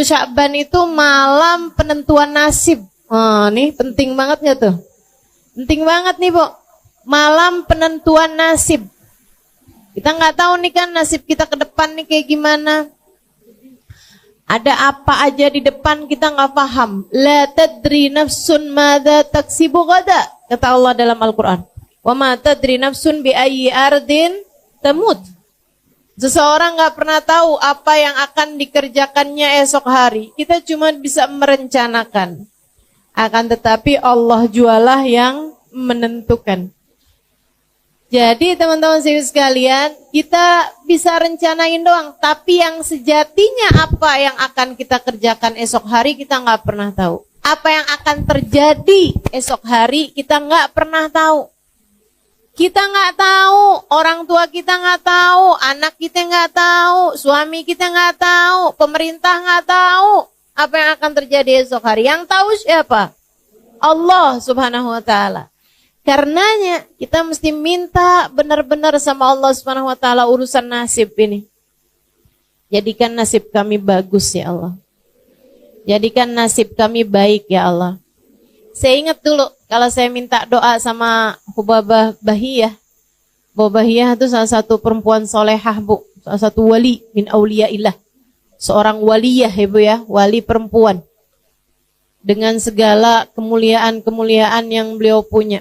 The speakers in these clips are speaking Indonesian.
Sya'ban itu malam penentuan nasib. Nih penting banget gak tuh? Penting banget nih, Bu. Malam penentuan nasib. Kita nggak tahu nih kan nasib kita ke depan nih kayak gimana. Ada apa aja di depan kita nggak paham. La tadri nafsun madza taksibu gada, kata Allah dalam Al-Qur'an. Wa ma tadri nafsun bi ayyi ardin tamut. Seseorang nggak pernah tahu apa yang akan dikerjakannya esok hari. Kita cuma bisa merencanakan. Akan tetapi Allah jualah yang menentukan. Jadi teman-teman sekalian, kita bisa rencanain doang, tapi yang sejatinya apa yang akan kita kerjakan esok hari kita nggak pernah tahu. Apa yang akan terjadi esok hari kita nggak pernah tahu. Kita nggak tahu, orang tua kita nggak tahu, anak kita nggak tahu, suami kita nggak tahu, pemerintah nggak tahu apa yang akan terjadi esok hari. Yang tahu siapa? Allah Subhanahu wa Ta'ala. Karenanya kita mesti minta benar-benar sama Allah Subhanahu wa Ta'ala urusan nasib ini. Jadikan nasib kami bagus ya Allah. Jadikan nasib kami baik ya Allah. Saya ingat dulu kalau saya minta doa sama Hubabah Bahiyah. Hubabah Bahiyah itu salah satu perempuan solehah, Bu. Salah satu wali min auliyaillah. Seorang waliyah ya, Bu ya, wali perempuan. Dengan segala kemuliaan-kemuliaan yang beliau punya.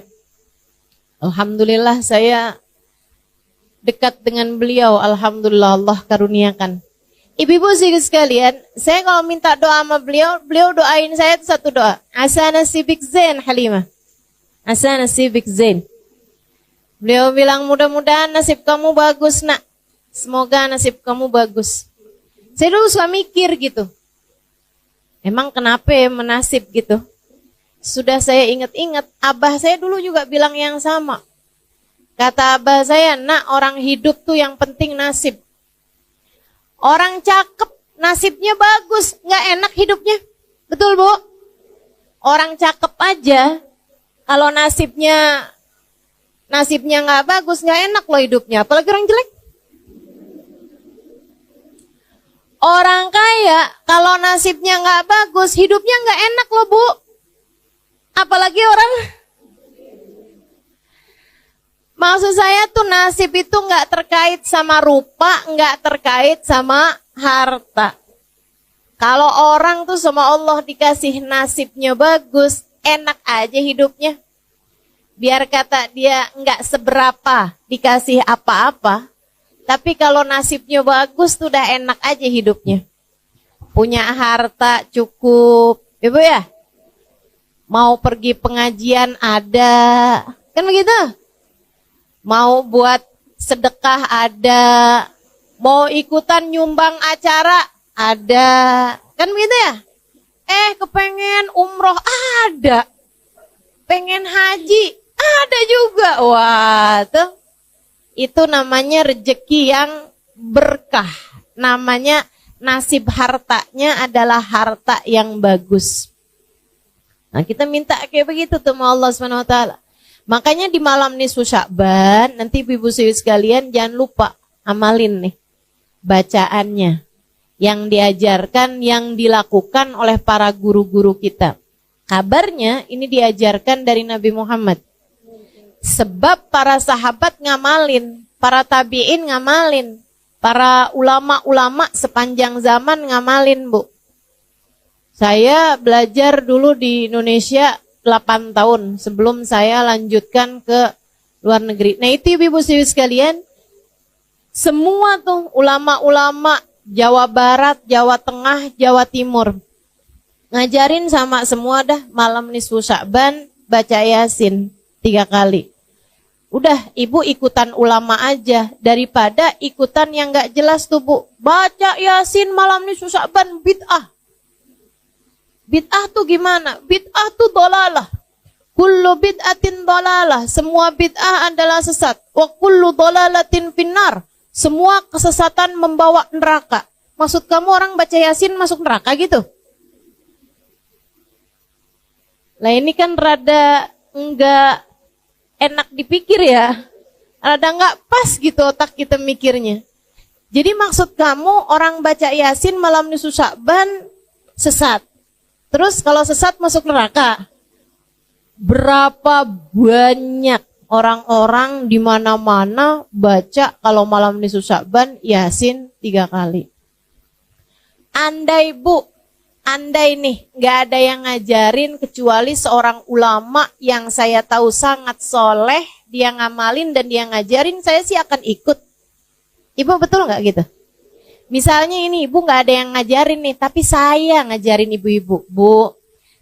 Alhamdulillah saya dekat dengan beliau. Alhamdulillah Allah karuniakan. Ibu-ibu sekalian, saya kalau minta doa sama beliau, beliau doain saya itu satu doa. Asa nasibik zain Halimah. Asa nasibik zain. Beliau bilang mudah-mudahan nasib kamu bagus nak. Semoga nasib kamu bagus. Saya dulu suka mikir gitu. Emang kenapa ya menasib gitu? Sudah saya ingat-ingat, abah saya dulu juga bilang yang sama. Kata abah saya, nak orang hidup tuh yang penting nasib. Orang cakep, nasibnya bagus, nggak enak hidupnya. Betul, Bu? Orang cakep aja, kalau nasibnya nggak bagus, nggak enak loh hidupnya. Apalagi orang jelek. Orang kaya, kalau nasibnya nggak bagus, hidupnya nggak enak loh, Bu. Apalagi orang. Maksud saya tuh nasib itu nggak terkait sama rupa, nggak terkait sama harta. Kalau orang tuh sama Allah dikasih nasibnya bagus, enak aja hidupnya. Biar kata dia nggak seberapa dikasih apa-apa, tapi kalau nasibnya bagus tuh udah enak aja hidupnya. Punya harta cukup, Ibu ya? Mau pergi pengajian ada, kan begitu? Mau buat sedekah ada, mau ikutan nyumbang acara ada, kan begitu ya? Kepengen umroh ada, pengen haji ada juga, wah tuh. Itu namanya rezeki yang berkah, namanya nasib hartanya adalah harta yang bagus. Nah, kita minta kayak begitu tuh sama Allah Subhanahu wa Ta'ala. Makanya di malam nisfu Sya'ban, nanti ibu-ibu sekalian jangan lupa amalin nih bacaannya. Yang diajarkan, yang dilakukan oleh para guru-guru kita. Kabarnya ini diajarkan dari Nabi Muhammad. Sebab para sahabat ngamalin, para tabi'in ngamalin, para ulama-ulama sepanjang zaman ngamalin, Bu. Saya belajar dulu di Indonesia 8 tahun sebelum saya lanjutkan ke luar negeri. Nah itu ibu-ibu sekalian, semua tuh ulama-ulama Jawa Barat, Jawa Tengah, Jawa Timur ngajarin sama semua dah malam nisfu Sya'ban baca Yasin 3 kali. Udah ibu ikutan ulama aja daripada ikutan yang gak jelas tuh, Bu. Baca Yasin malam nisfu Sya'ban bid'ah. Bid'ah tuh gimana? Bid'ah tuh dolalah. Kullu bid'atin dolalah. Semua bid'ah adalah sesat. Wa kullu dolalatin finnar. Semua kesesatan membawa neraka. Maksud kamu orang baca Yasin masuk neraka gitu? Lah ini kan rada enggak enak dipikir ya. Rada enggak pas gitu otak kita mikirnya. Jadi maksud kamu orang baca Yasin malam nisfu Sya'ban sesat. Terus kalau sesat masuk neraka. Berapa banyak orang-orang di mana-mana baca kalau malam nisfu Sya'ban Yasin 3 kali. Andai nih nggak ada yang ngajarin kecuali seorang ulama yang saya tahu sangat soleh, dia ngamalin dan dia ngajarin, saya sih akan ikut. Ibu betul nggak gitu? Misalnya ini ibu nggak ada yang ngajarin nih, tapi saya ngajarin ibu-ibu, Bu,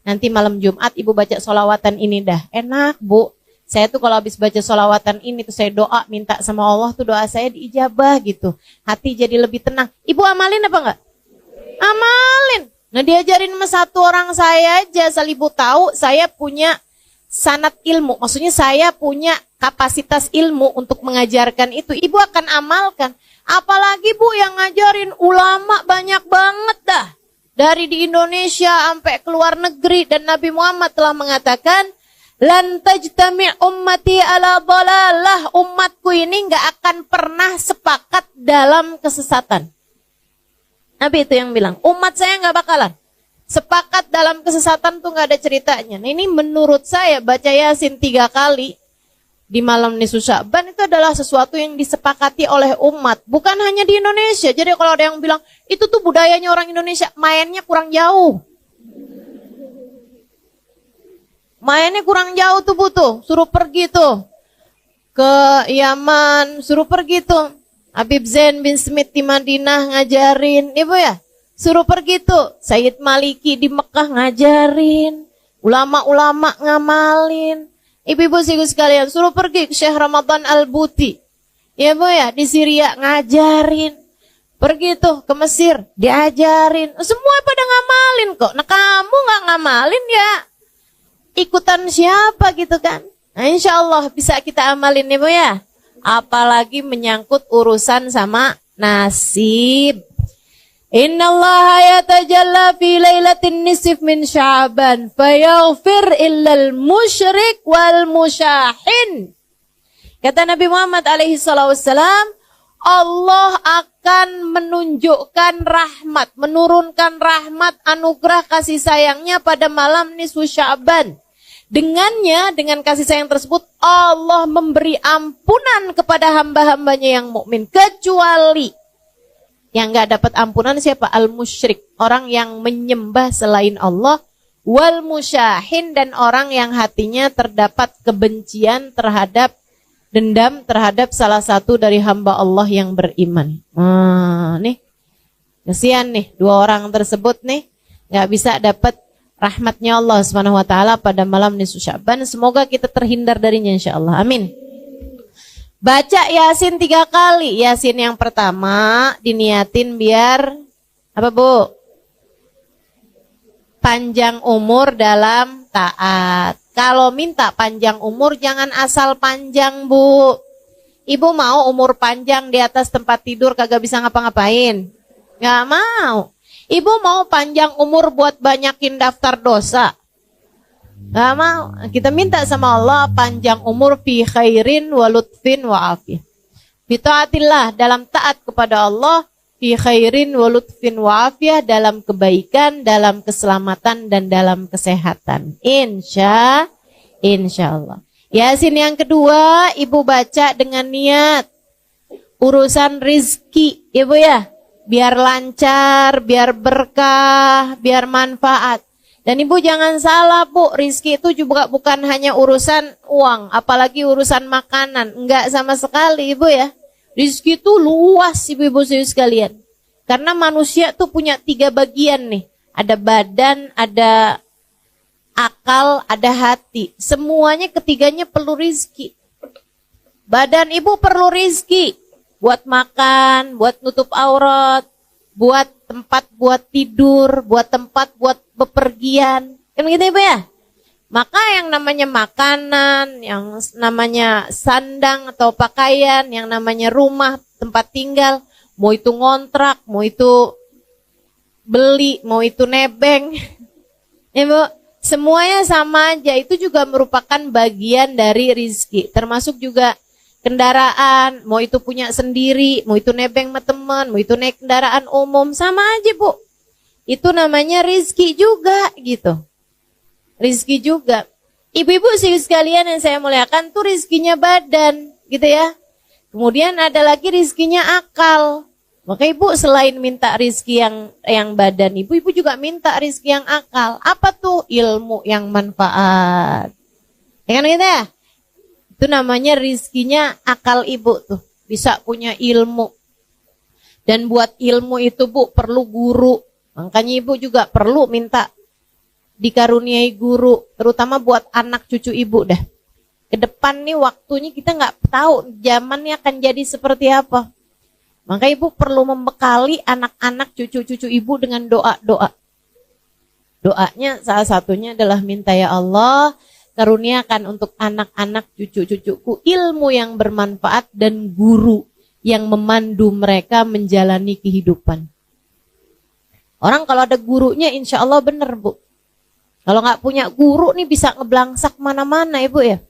nanti malam Jumat ibu baca sholawatan ini dah, enak Bu. Saya tuh kalau habis baca sholawatan ini tuh saya doa minta sama Allah tuh doa saya diijabah gitu, hati jadi lebih tenang. Ibu amalin apa nggak? Amalin. Nah diajarin sama satu orang saya aja, asal ibu tahu saya punya sanad ilmu. Maksudnya saya punya kapasitas ilmu untuk mengajarkan itu. Ibu akan amalkan. Apalagi Bu yang ngajarin ulama banyak banget dah. Dari di Indonesia sampai ke luar negeri. Dan Nabi Muhammad telah mengatakan, lan tajtami' ummati ala dhalalah. Umatku ini gak akan pernah sepakat dalam kesesatan. Nabi itu yang bilang, umat saya gak bakalan sepakat dalam kesesatan tuh gak ada ceritanya. Nah ini menurut saya baca Yasin 3 kali di malam nisfu Sya'ban itu adalah sesuatu yang disepakati oleh umat. Bukan hanya di Indonesia. Jadi kalau ada yang bilang, itu tuh budayanya orang Indonesia, mainnya kurang jauh. Mainnya kurang jauh tuh Bu tuh. Suruh pergi tuh ke Yaman, suruh pergi tuh Habib Zain bin Smith di Madinah ngajarin, ibu ya, suruh pergi tuh Sayyid Maliki di Mekah ngajarin, ulama-ulama ngamalin, ibu-ibu sekalian suruh pergi ke Syekh Ramadan Al-Buti, ya bu ya, di Syria ngajarin, pergi tuh ke Mesir diajarin, semua pada ngamalin kok. Nah kamu nggak ngamalin ya ikutan siapa gitu kan? Nah insya Allah bisa kita amalin ibu ya. Apalagi menyangkut urusan sama nasib. Innallaha yatajalla fi lailatin nisf min Sya'ban fayaghfir illal musyrik wal musyahin. Kata Nabi Muhammad alaihi salatu wassalam, Allah akan menunjukkan rahmat, menurunkan rahmat, anugerah kasih sayangnya pada malam nisfu Sya'ban. Dengannya, dengan kasih sayang tersebut, Allah memberi ampunan kepada hamba-hambanya yang mukmin, kecuali yang gak dapat ampunan siapa? Al-musyrik, orang yang menyembah selain Allah, wal musyahin, dan orang yang hatinya terdapat kebencian terhadap, dendam terhadap salah satu dari hamba Allah yang beriman. Nih, kasihan nih, 2 orang tersebut nih gak bisa dapat rahmatnya Allah Subhanahu wa taala pada malam nisfu Sya'ban. Semoga kita terhindar darinya insyaallah. Amin. Baca Yasin 3 kali. Yasin yang pertama diniatin biar apa Bu? Panjang umur dalam taat. Kalau minta panjang umur jangan asal panjang Bu. Ibu mau umur panjang di atas tempat tidur kagak bisa ngapa-ngapain? Gak mau. Ibu mau panjang umur buat banyakin daftar dosa? Gak mau. Kita minta sama Allah panjang umur fi khairin wa lutfin wa afiyah. Bitaatillah, dalam taat kepada Allah, fi khairin wa lutfin wa afiyah, dalam kebaikan, dalam keselamatan, dan dalam kesehatan. Insya Allah. Yasin yang kedua, ibu baca dengan niat urusan rizki, ibu ya. Biar lancar, biar berkah, biar manfaat. Dan ibu jangan salah Bu, rizki itu juga bukan hanya urusan uang, apalagi urusan makanan. Enggak sama sekali ibu ya. Rizki itu luas ibu-ibu sekalian. Karena manusia tuh punya 3 bagian nih. Ada badan, ada akal, ada hati. Semuanya ketiganya perlu rizki. Badan ibu perlu rizki. Buat makan, buat nutup aurat, buat tempat buat tidur, buat tempat buat bepergian. Kan gitu ibu ya? Maka yang namanya makanan, yang namanya sandang atau pakaian, yang namanya rumah, tempat tinggal, mau itu ngontrak, mau itu beli, mau itu nebeng. Ya Bu, semuanya sama aja, itu juga merupakan bagian dari rizki. Termasuk juga kendaraan, mau itu punya sendiri, mau itu nebeng sama teman, mau itu naik kendaraan umum, sama aja Bu. Itu namanya rizki juga gitu. Rizki juga. Ibu-ibu sekalian yang saya muliakan tuh rizkinya badan gitu ya. Kemudian ada lagi rizkinya akal. Maka ibu selain minta rizki yang badan, ibu juga minta rizki yang akal. Apa tuh? Ilmu yang manfaat. Ya kan gitu ya? Itu namanya rizkinya akal ibu tuh. Bisa punya ilmu. Dan buat ilmu itu bu perlu guru. Makanya ibu juga perlu minta dikaruniai guru. Terutama buat anak cucu ibu dah. Kedepan nih waktunya kita nggak tahu zamannya akan jadi seperti apa. Maka ibu perlu membekali anak-anak cucu-cucu ibu dengan doa-doa. Doanya salah satunya adalah minta ya Allah, karuniakan untuk anak-anak cucu-cucuku ilmu yang bermanfaat dan guru yang memandu mereka menjalani kehidupan. Orang kalau ada gurunya insya Allah benar bu. Kalau nggak punya guru nih bisa ngeblangsak mana-mana ibu ya.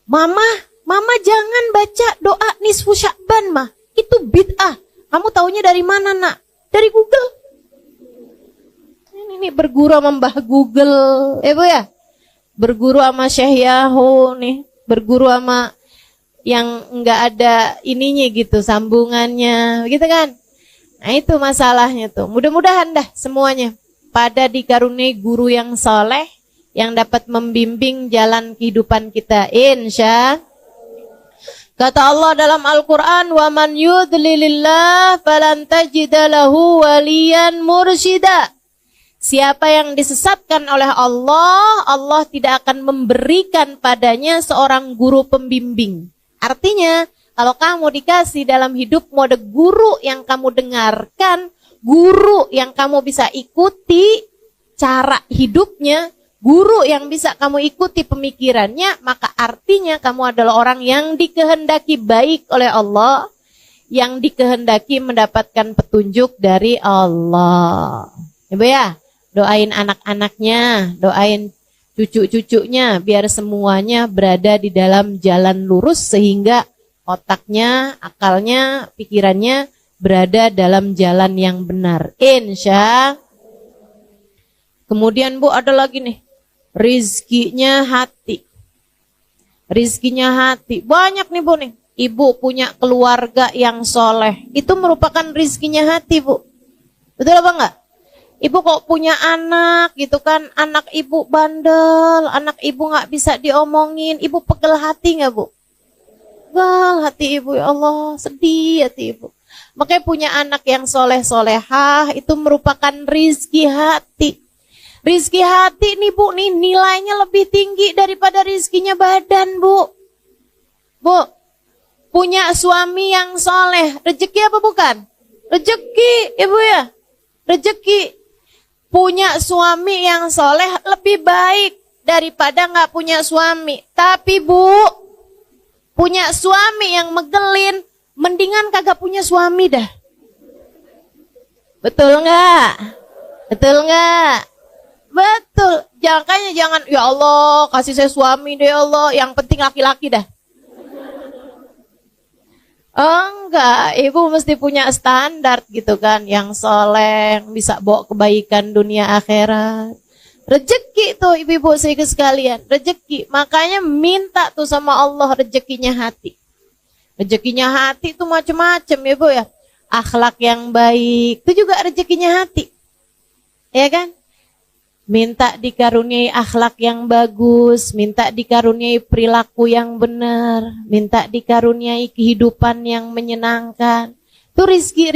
Mama jangan baca doa nisfu Sya'ban mah. Itu bid'ah. Kamu taunya dari mana nak? Dari Google. Ini berguru sama Mbah Google. Bu ya. Berguru sama Syekh Yahoo nih. Berguru sama yang enggak ada ininya gitu. Sambungannya. Gitu kan. Nah itu masalahnya tuh. Mudah-mudahan dah semuanya. Pada dikaruniai guru yang soleh. Yang dapat membimbing jalan kehidupan kita. Insya kata Allah dalam Al-Quran, وَمَنْ يُضْلِلِ فَلَنْ تَجِدَ لَهُ وَلِيًّا مُرْشِدًا. Siapa yang disesatkan oleh Allah, Allah tidak akan memberikan padanya seorang guru pembimbing. Artinya, kalau kamu dikasih dalam hidupmu ada guru yang kamu dengarkan, guru yang kamu bisa ikuti cara hidupnya, guru yang bisa kamu ikuti pemikirannya, maka artinya kamu adalah orang yang dikehendaki baik oleh Allah, yang dikehendaki mendapatkan petunjuk dari Allah. Ibu ya, doain anak-anaknya, doain cucu-cucunya, biar semuanya berada di dalam jalan lurus sehingga otaknya, akalnya, pikirannya berada dalam jalan yang benar. Insya. Kemudian bu ada lagi nih. Rizkinya hati. Rizkinya hati. Banyak nih bu nih. Ibu punya keluarga yang soleh. Itu merupakan rizkinya hati bu. Betul apa enggak? Ibu kok punya anak gitu kan. Anak ibu bandel. Anak ibu gak bisa diomongin. Ibu pegel hati gak bu? Pegel hati ibu. Ya Allah sedih hati ibu. Makanya punya anak yang soleh-solehah. Itu merupakan rizki hati. Rizki hati nih bu, nih nilainya lebih tinggi daripada rizkinya badan bu. Bu, punya suami yang soleh, rezeki apa bukan? Rezeki, ibu ya. Rezeki. Punya suami yang soleh lebih baik daripada nggak punya suami. Tapi bu, punya suami yang megelin, mendingan kagak punya suami dah. Betul nggak? Betul nggak? Betul, jangan ya Allah kasih saya suami deh ya Allah, yang penting laki-laki dah. Enggak, ibu mesti punya standar gitu kan, yang soleh, bisa bawa kebaikan dunia akhirat. Rezeki tuh ibu-ibu sekalian, rezeki. Makanya minta tuh sama Allah rezekinya hati. Rezekinya hati tuh macam-macam ibu ya. Akhlak yang baik, itu juga rezekinya hati. Ya kan? Minta dikaruniai akhlak yang bagus, minta dikaruniai perilaku yang benar, minta dikaruniai kehidupan yang menyenangkan. Itu rizki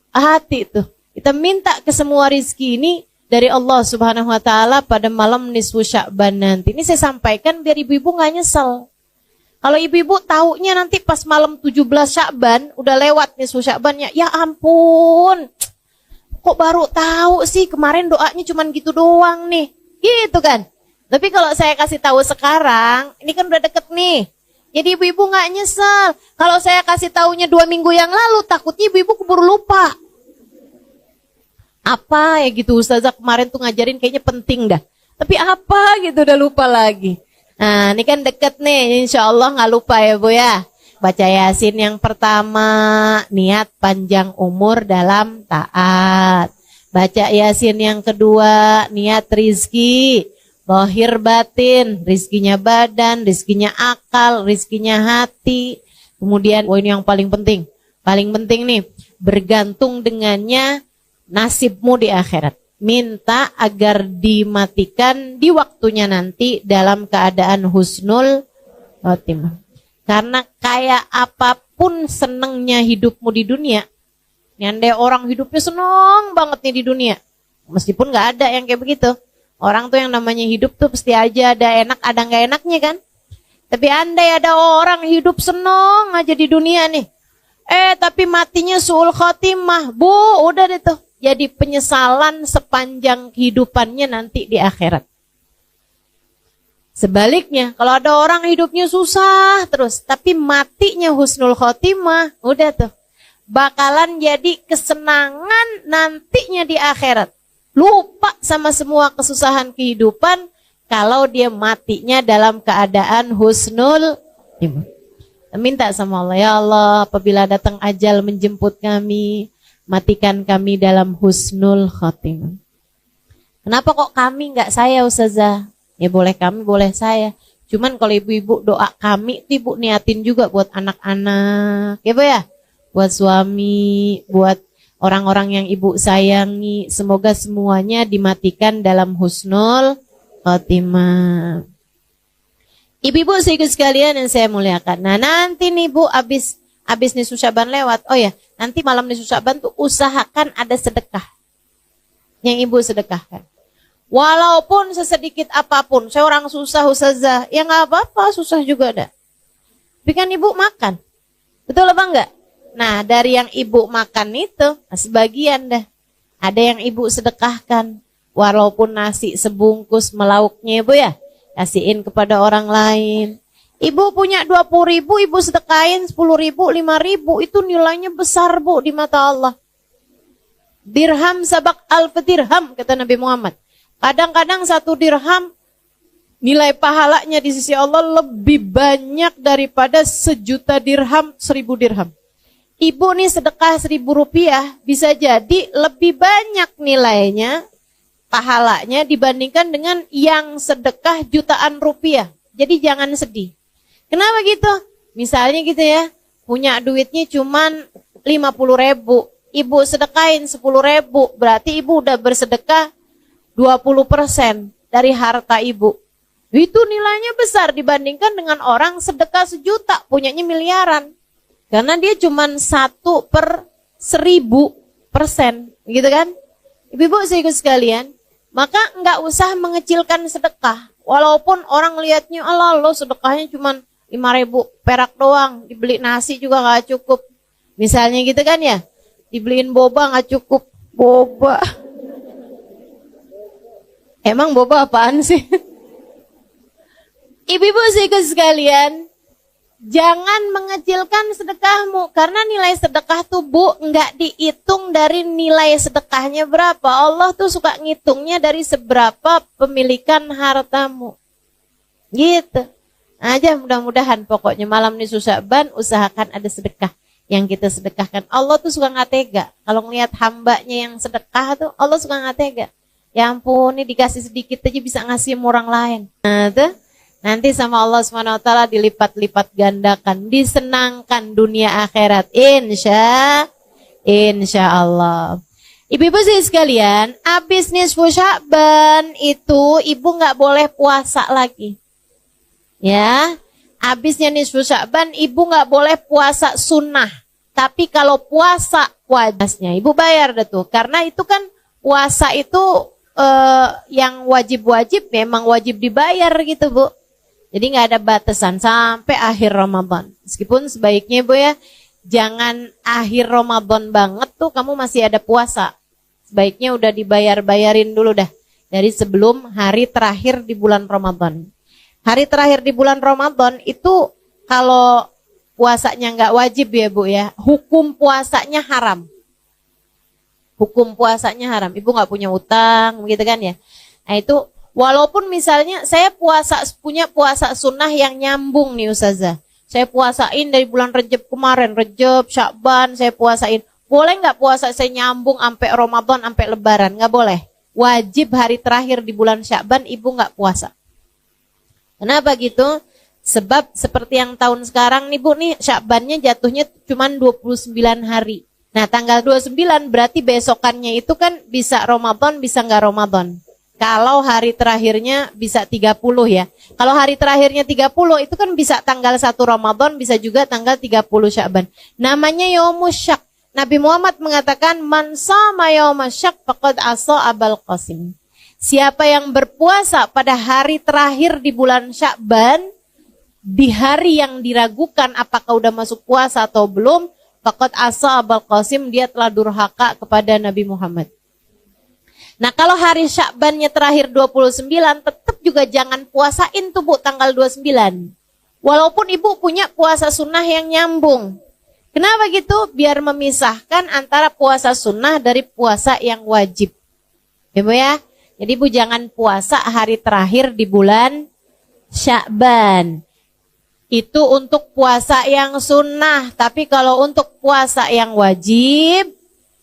hati tuh. Kita minta ke semua rizki ini dari Allah Subhanahu Wa Taala pada malam nisfu Sya'ban nanti. Ini saya sampaikan biar ibu-ibu nggak nyesel. Kalau ibu-ibu taunya nanti pas malam 17 Sya'ban udah lewat nisfu Sya'bannya, ya ampun. Kok baru tahu sih, kemarin doanya cuman gitu doang nih. Gitu kan. Tapi kalau saya kasih tahu sekarang, ini kan udah deket nih. Jadi ibu-ibu gak nyesel. Kalau saya kasih tahunya 2 minggu yang lalu, takutnya ibu-ibu keburu lupa. Apa ya gitu, Ustazah kemarin tuh ngajarin kayaknya penting dah. Tapi apa gitu udah lupa lagi. Nah ini kan deket nih, insya Allah gak lupa ya bu ya. baca Yasin yang pertama, niat panjang umur dalam taat. Baca Yasin yang kedua, niat rizki, zahir batin, rizkinya badan, rizkinya akal, rizkinya hati. Kemudian, ini yang paling penting nih, bergantung dengannya nasibmu di akhirat. Minta agar dimatikan di waktunya nanti dalam keadaan husnul khotimah. Karena kayak apapun senengnya hidupmu di dunia, nyandai orang hidupnya seneng banget nih di dunia, meskipun gak ada yang kayak begitu. Orang tuh yang namanya hidup tuh pasti aja ada enak, ada gak enaknya kan. Tapi andai ada orang hidup seneng aja di dunia nih, tapi matinya su'ul khotimah, udah deh tuh, jadi penyesalan sepanjang kehidupannya nanti di akhirat. Sebaliknya, kalau ada orang hidupnya susah terus, tapi matinya husnul khotimah, udah tuh, bakalan jadi kesenangan nantinya di akhirat. Lupa sama semua kesusahan kehidupan kalau dia matinya dalam keadaan husnul khotimah. Minta sama Allah, ya Allah, apabila datang ajal menjemput kami, matikan kami dalam husnul khotimah. Kenapa kok kami enggak saya, Ustazah? Ya boleh kami, boleh saya. Cuman kalau ibu-ibu doa kami, ibu niatin juga buat anak-anak, ya Bu ya? Buat suami, buat orang-orang yang ibu sayangi. Semoga semuanya dimatikan dalam husnul khotimah. Ibu-ibu sekalian yang saya muliakan. Nah nanti nih Bu, abis nisfu Syaban lewat. Oh ya, nanti malam nisfu Syaban tuh usahakan ada sedekah yang ibu sedekahkan. Walaupun sesedikit apapun, saya orang susah Ustazah, ya nggak apa-apa, susah juga ada. Tapi kan ibu makan, betul apa enggak? Nah dari yang ibu makan itu, sebagian dah, ada yang ibu sedekahkan. Walaupun nasi sebungkus melauknya ibu ya, kasihin kepada orang lain. Ibu punya 20.000, ibu sedekahin 10.000, 5.000, itu nilainya besar Bu di mata Allah. Dirham sabak alf dirham, kata Nabi Muhammad. Kadang-kadang 1 dirham nilai pahalanya di sisi Allah lebih banyak daripada 1.000.000 dirham, 1.000 dirham. Ibu nih sedekah 1.000 rupiah bisa jadi lebih banyak nilainya, pahalanya dibandingkan dengan yang sedekah jutaan rupiah. Jadi jangan sedih. Kenapa gitu? Misalnya gitu ya, punya duitnya cuman 50.000, ibu sedekahin 10.000, berarti ibu udah bersedekah 20% dari harta ibu. Itu nilainya besar dibandingkan dengan orang sedekah 1 juta, punyanya miliaran. Karena dia cuma 1/1000%, gitu kan? Ibu-ibu sekalian, maka enggak usah mengecilkan sedekah. Walaupun orang lihatnya, Allah lo sedekahnya cuma 5.000 perak doang, dibeli nasi juga enggak cukup. Misalnya gitu kan ya, dibeliin boba enggak cukup. Boba. Emang boba apaan sih? Ibu-ibu sekalian, jangan mengecilkan sedekahmu. Karena nilai sedekah tuh Bu, enggak dihitung dari nilai sedekahnya berapa. Allah tuh suka ngitungnya dari seberapa pemilikan hartamu. Gitu. Aja mudah-mudahan pokoknya malam nisfu Syaban usahakan ada sedekah yang kita sedekahkan. Allah tuh suka nggak tega. Kalau ngelihat hambanya yang sedekah tuh, Allah suka nggak tega. Ya ampun, ini dikasih sedikit aja bisa ngasih sama orang lain. Nah, tuh nanti sama Allah SWT dilipat-lipat gandakan, disenangkan dunia akhirat. Insya Allah. Ibu-ibu sekalian, habis nisfu Syaban itu ibu nggak boleh puasa lagi. Ya, habisnya nisfu Syaban ibu nggak boleh puasa sunnah. Tapi kalau puasa wajibnya ibu bayar deh tuh, karena itu kan puasa itu yang wajib-wajib memang wajib dibayar gitu Bu. Jadi nggak ada batasan sampai akhir Ramadan. Meskipun sebaiknya Bu ya, jangan akhir Ramadan banget tuh kamu masih ada puasa. Sebaiknya udah dibayar-bayarin dulu dah. Dari sebelum hari terakhir di bulan Ramadan. Hari terakhir di bulan Ramadan itu kalau puasanya nggak wajib ya Bu ya, hukum puasanya haram. Hukum puasanya haram. Ibu nggak punya utang, begitu kan ya? Nah itu walaupun misalnya saya punya puasa sunnah yang nyambung nih Ustazah. saya puasain dari bulan Rejab kemarin, Rejab, Syakban, saya puasain. Boleh nggak puasa saya nyambung sampai Ramadan, sampai Lebaran? Nggak boleh. Wajib hari terakhir di bulan Syakban ibu nggak puasa. Kenapa gitu? Sebab seperti yang tahun sekarang nih Bu nih, Syakbannya jatuhnya cuma 29 hari. Nah tanggal 29 berarti besokannya itu kan bisa Ramadan, bisa nggak Ramadan. Kalau hari terakhirnya bisa 30 ya. Kalau hari terakhirnya 30 itu kan bisa tanggal 1 Ramadan, bisa juga tanggal 30 Syakban. Namanya Yaumus Syak. Nabi Muhammad mengatakan, man shoma yaumas syak faqad asa Abul Qasim. Siapa yang berpuasa pada hari terakhir di bulan Syakban, di hari yang diragukan apakah udah masuk puasa atau belum, faqad asa Abul Qasim, dia telah durhaka kepada Nabi Muhammad. Nah kalau hari Syakbannya terakhir 29, tetap juga jangan puasain tuh Bu tanggal 29. Walaupun ibu punya puasa sunnah yang nyambung. Kenapa gitu? Biar memisahkan antara puasa sunnah dari puasa yang wajib. Ya Bu ya? Jadi Bu jangan puasa hari terakhir di bulan Syakban. Itu untuk puasa yang sunnah. Tapi kalau untuk puasa yang wajib,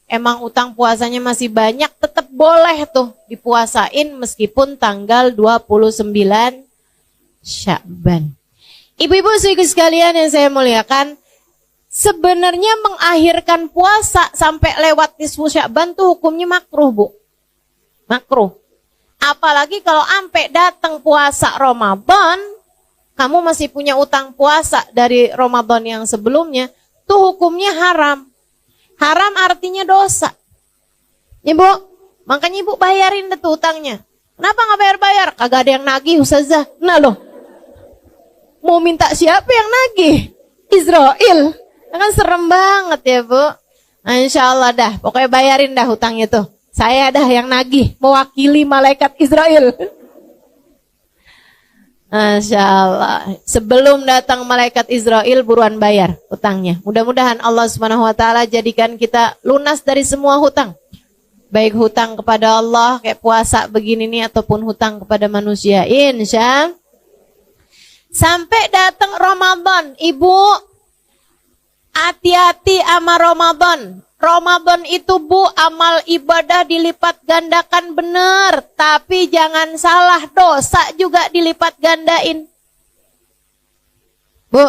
emang utang puasanya masih banyak, tetap boleh tuh dipuasain meskipun tanggal 29 Syakban. Ibu-ibu sekalian yang saya muliakan, sebenarnya mengakhirkan puasa sampai lewat nisfu Syakban tuh hukumnya makruh Bu. Makruh. Apalagi kalau sampai datang puasa Ramadan, kamu masih punya utang puasa dari Ramadan yang sebelumnya, tuh hukumnya haram. Haram artinya dosa. Ibu, makanya ibu bayarin deh tuh utangnya. Kenapa nggak bayar-bayar? Kagak ada yang nagih Ustazah. Nah loh, mau minta siapa yang nagih? Israel. Kan serem banget ya Bu. Nah, insya Allah dah, pokoknya bayarin dah hutangnya tuh. Saya dah yang nagih, mewakili malaikat Israel. Masya Allah. Sebelum datang malaikat Israel, buruan bayar hutangnya. Mudah-mudahan Allah Subhanahu Wa Taala jadikan kita lunas dari semua hutang. Baik hutang kepada Allah, kayak puasa begini nih, ataupun hutang kepada manusia. Insya Allah. Sampai datang Ramadan, Ibu, hati-hati sama Ramadan. Ramadan itu Bu, amal ibadah dilipat gandakan bener. Tapi jangan salah, dosa juga dilipat gandain. Bu,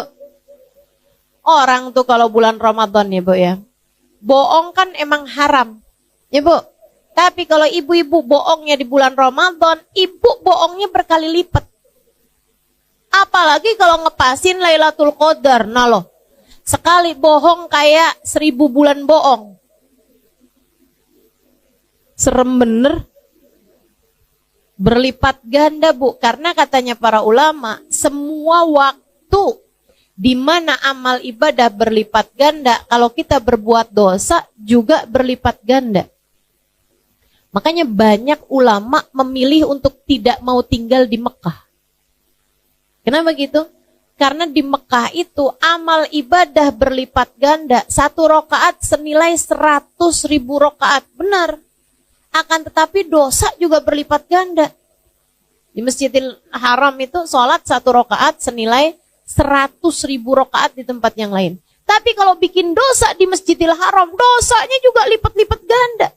orang tuh kalau bulan Ramadan ya Bu ya, bohong kan emang haram. Ya Bu, tapi kalau ibu-ibu bohongnya di bulan Ramadan, ibu bohongnya berkali lipat. Apalagi kalau ngepasin Lailatul Qadar, nah loh. Sekali bohong kayak 1000 bulan bohong. Serem bener. Berlipat ganda Bu. Karena katanya para ulama, semua waktu di mana amal ibadah berlipat ganda, kalau kita berbuat dosa juga berlipat ganda. Makanya banyak ulama memilih untuk tidak mau tinggal di Mekah. Kenapa gitu? Karena di Mekah itu amal ibadah berlipat ganda. 1 rakaat senilai 100.000 rakaat. Benar. Akan tetapi dosa juga berlipat ganda. Di Masjidil Haram itu sholat 1 rakaat senilai 100.000 rakaat di tempat yang lain. Tapi kalau bikin dosa di Masjidil Haram, dosanya juga lipat-lipat ganda.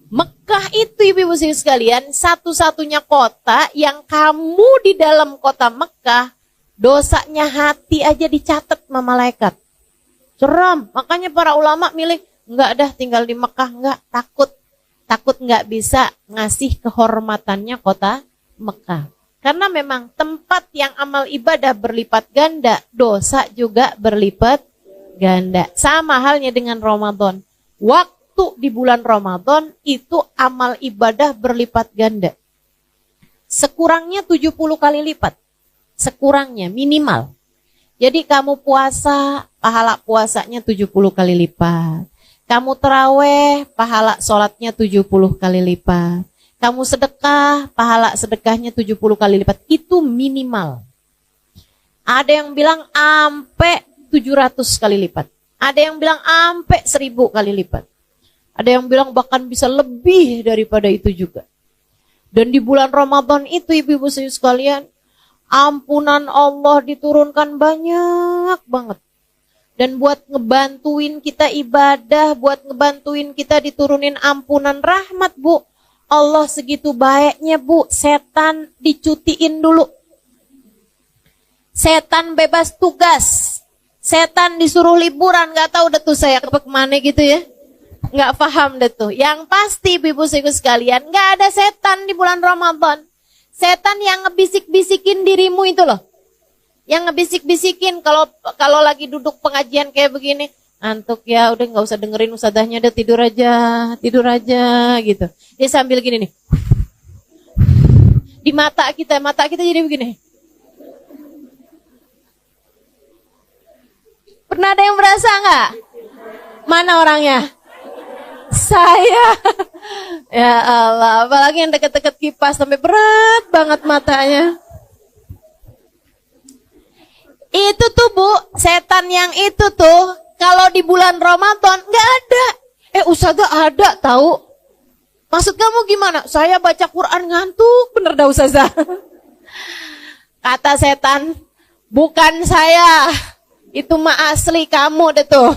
Mekah itu ibu-ibu sekalian, satu-satunya kota yang kamu di dalam kota Mekah, dosanya hati aja dicatat sama malaikat. Seram. Makanya para ulama milih, enggak dah tinggal di Mekah, enggak, takut enggak bisa ngasih kehormatannya kota Mekah. Karena memang tempat yang amal ibadah berlipat ganda, dosa juga berlipat ganda. Sama halnya dengan Ramadan. Waktu di bulan Ramadan itu amal ibadah berlipat ganda. Sekurangnya 70 kali lipat. Sekurangnya, minimal. Jadi kamu puasa, pahala puasanya 70 kali lipat. Kamu terawih, pahala sholatnya 70 kali lipat. Kamu sedekah, pahala sedekahnya 70 kali lipat. Itu minimal. Ada yang bilang ampe 700 kali lipat. Ada yang bilang ampe 1000 kali lipat. Ada yang bilang bahkan bisa lebih daripada itu juga. Dan di bulan Ramadan itu ibu-ibu sekalian, ampunan Allah diturunkan banyak banget. Dan buat ngebantuin kita ibadah, buat ngebantuin kita diturunin ampunan rahmat, Bu. Allah segitu baiknya, Bu. Setan dicutiin dulu. Setan bebas tugas. Setan disuruh liburan, gak tahu deh tuh saya kemana gitu ya. Gak paham deh tuh. Yang pasti, ibu-ibu sekalian, gak ada setan di bulan Ramadan. Setan yang ngebisik-bisikin dirimu itu loh. Yang ngebisik-bisikin kalau lagi duduk pengajian kayak begini, ngantuk ya, udah nggak usah dengerin ustadzahnya, udah tidur aja gitu. Dia sambil gini nih, di mata kita jadi begini. Pernah ada yang berasa nggak? Mana orangnya? Saya. Ya Allah, apalagi yang deket-deket kipas sampai berat banget matanya. Itu tuh Bu, setan yang itu tuh kalau di bulan Ramadan nggak ada. Ustazah ada tahu. Maksud kamu gimana? Saya baca Quran ngantuk bener dah Ustazah. Kata setan, bukan saya. Itu mah asli kamu deh tuh.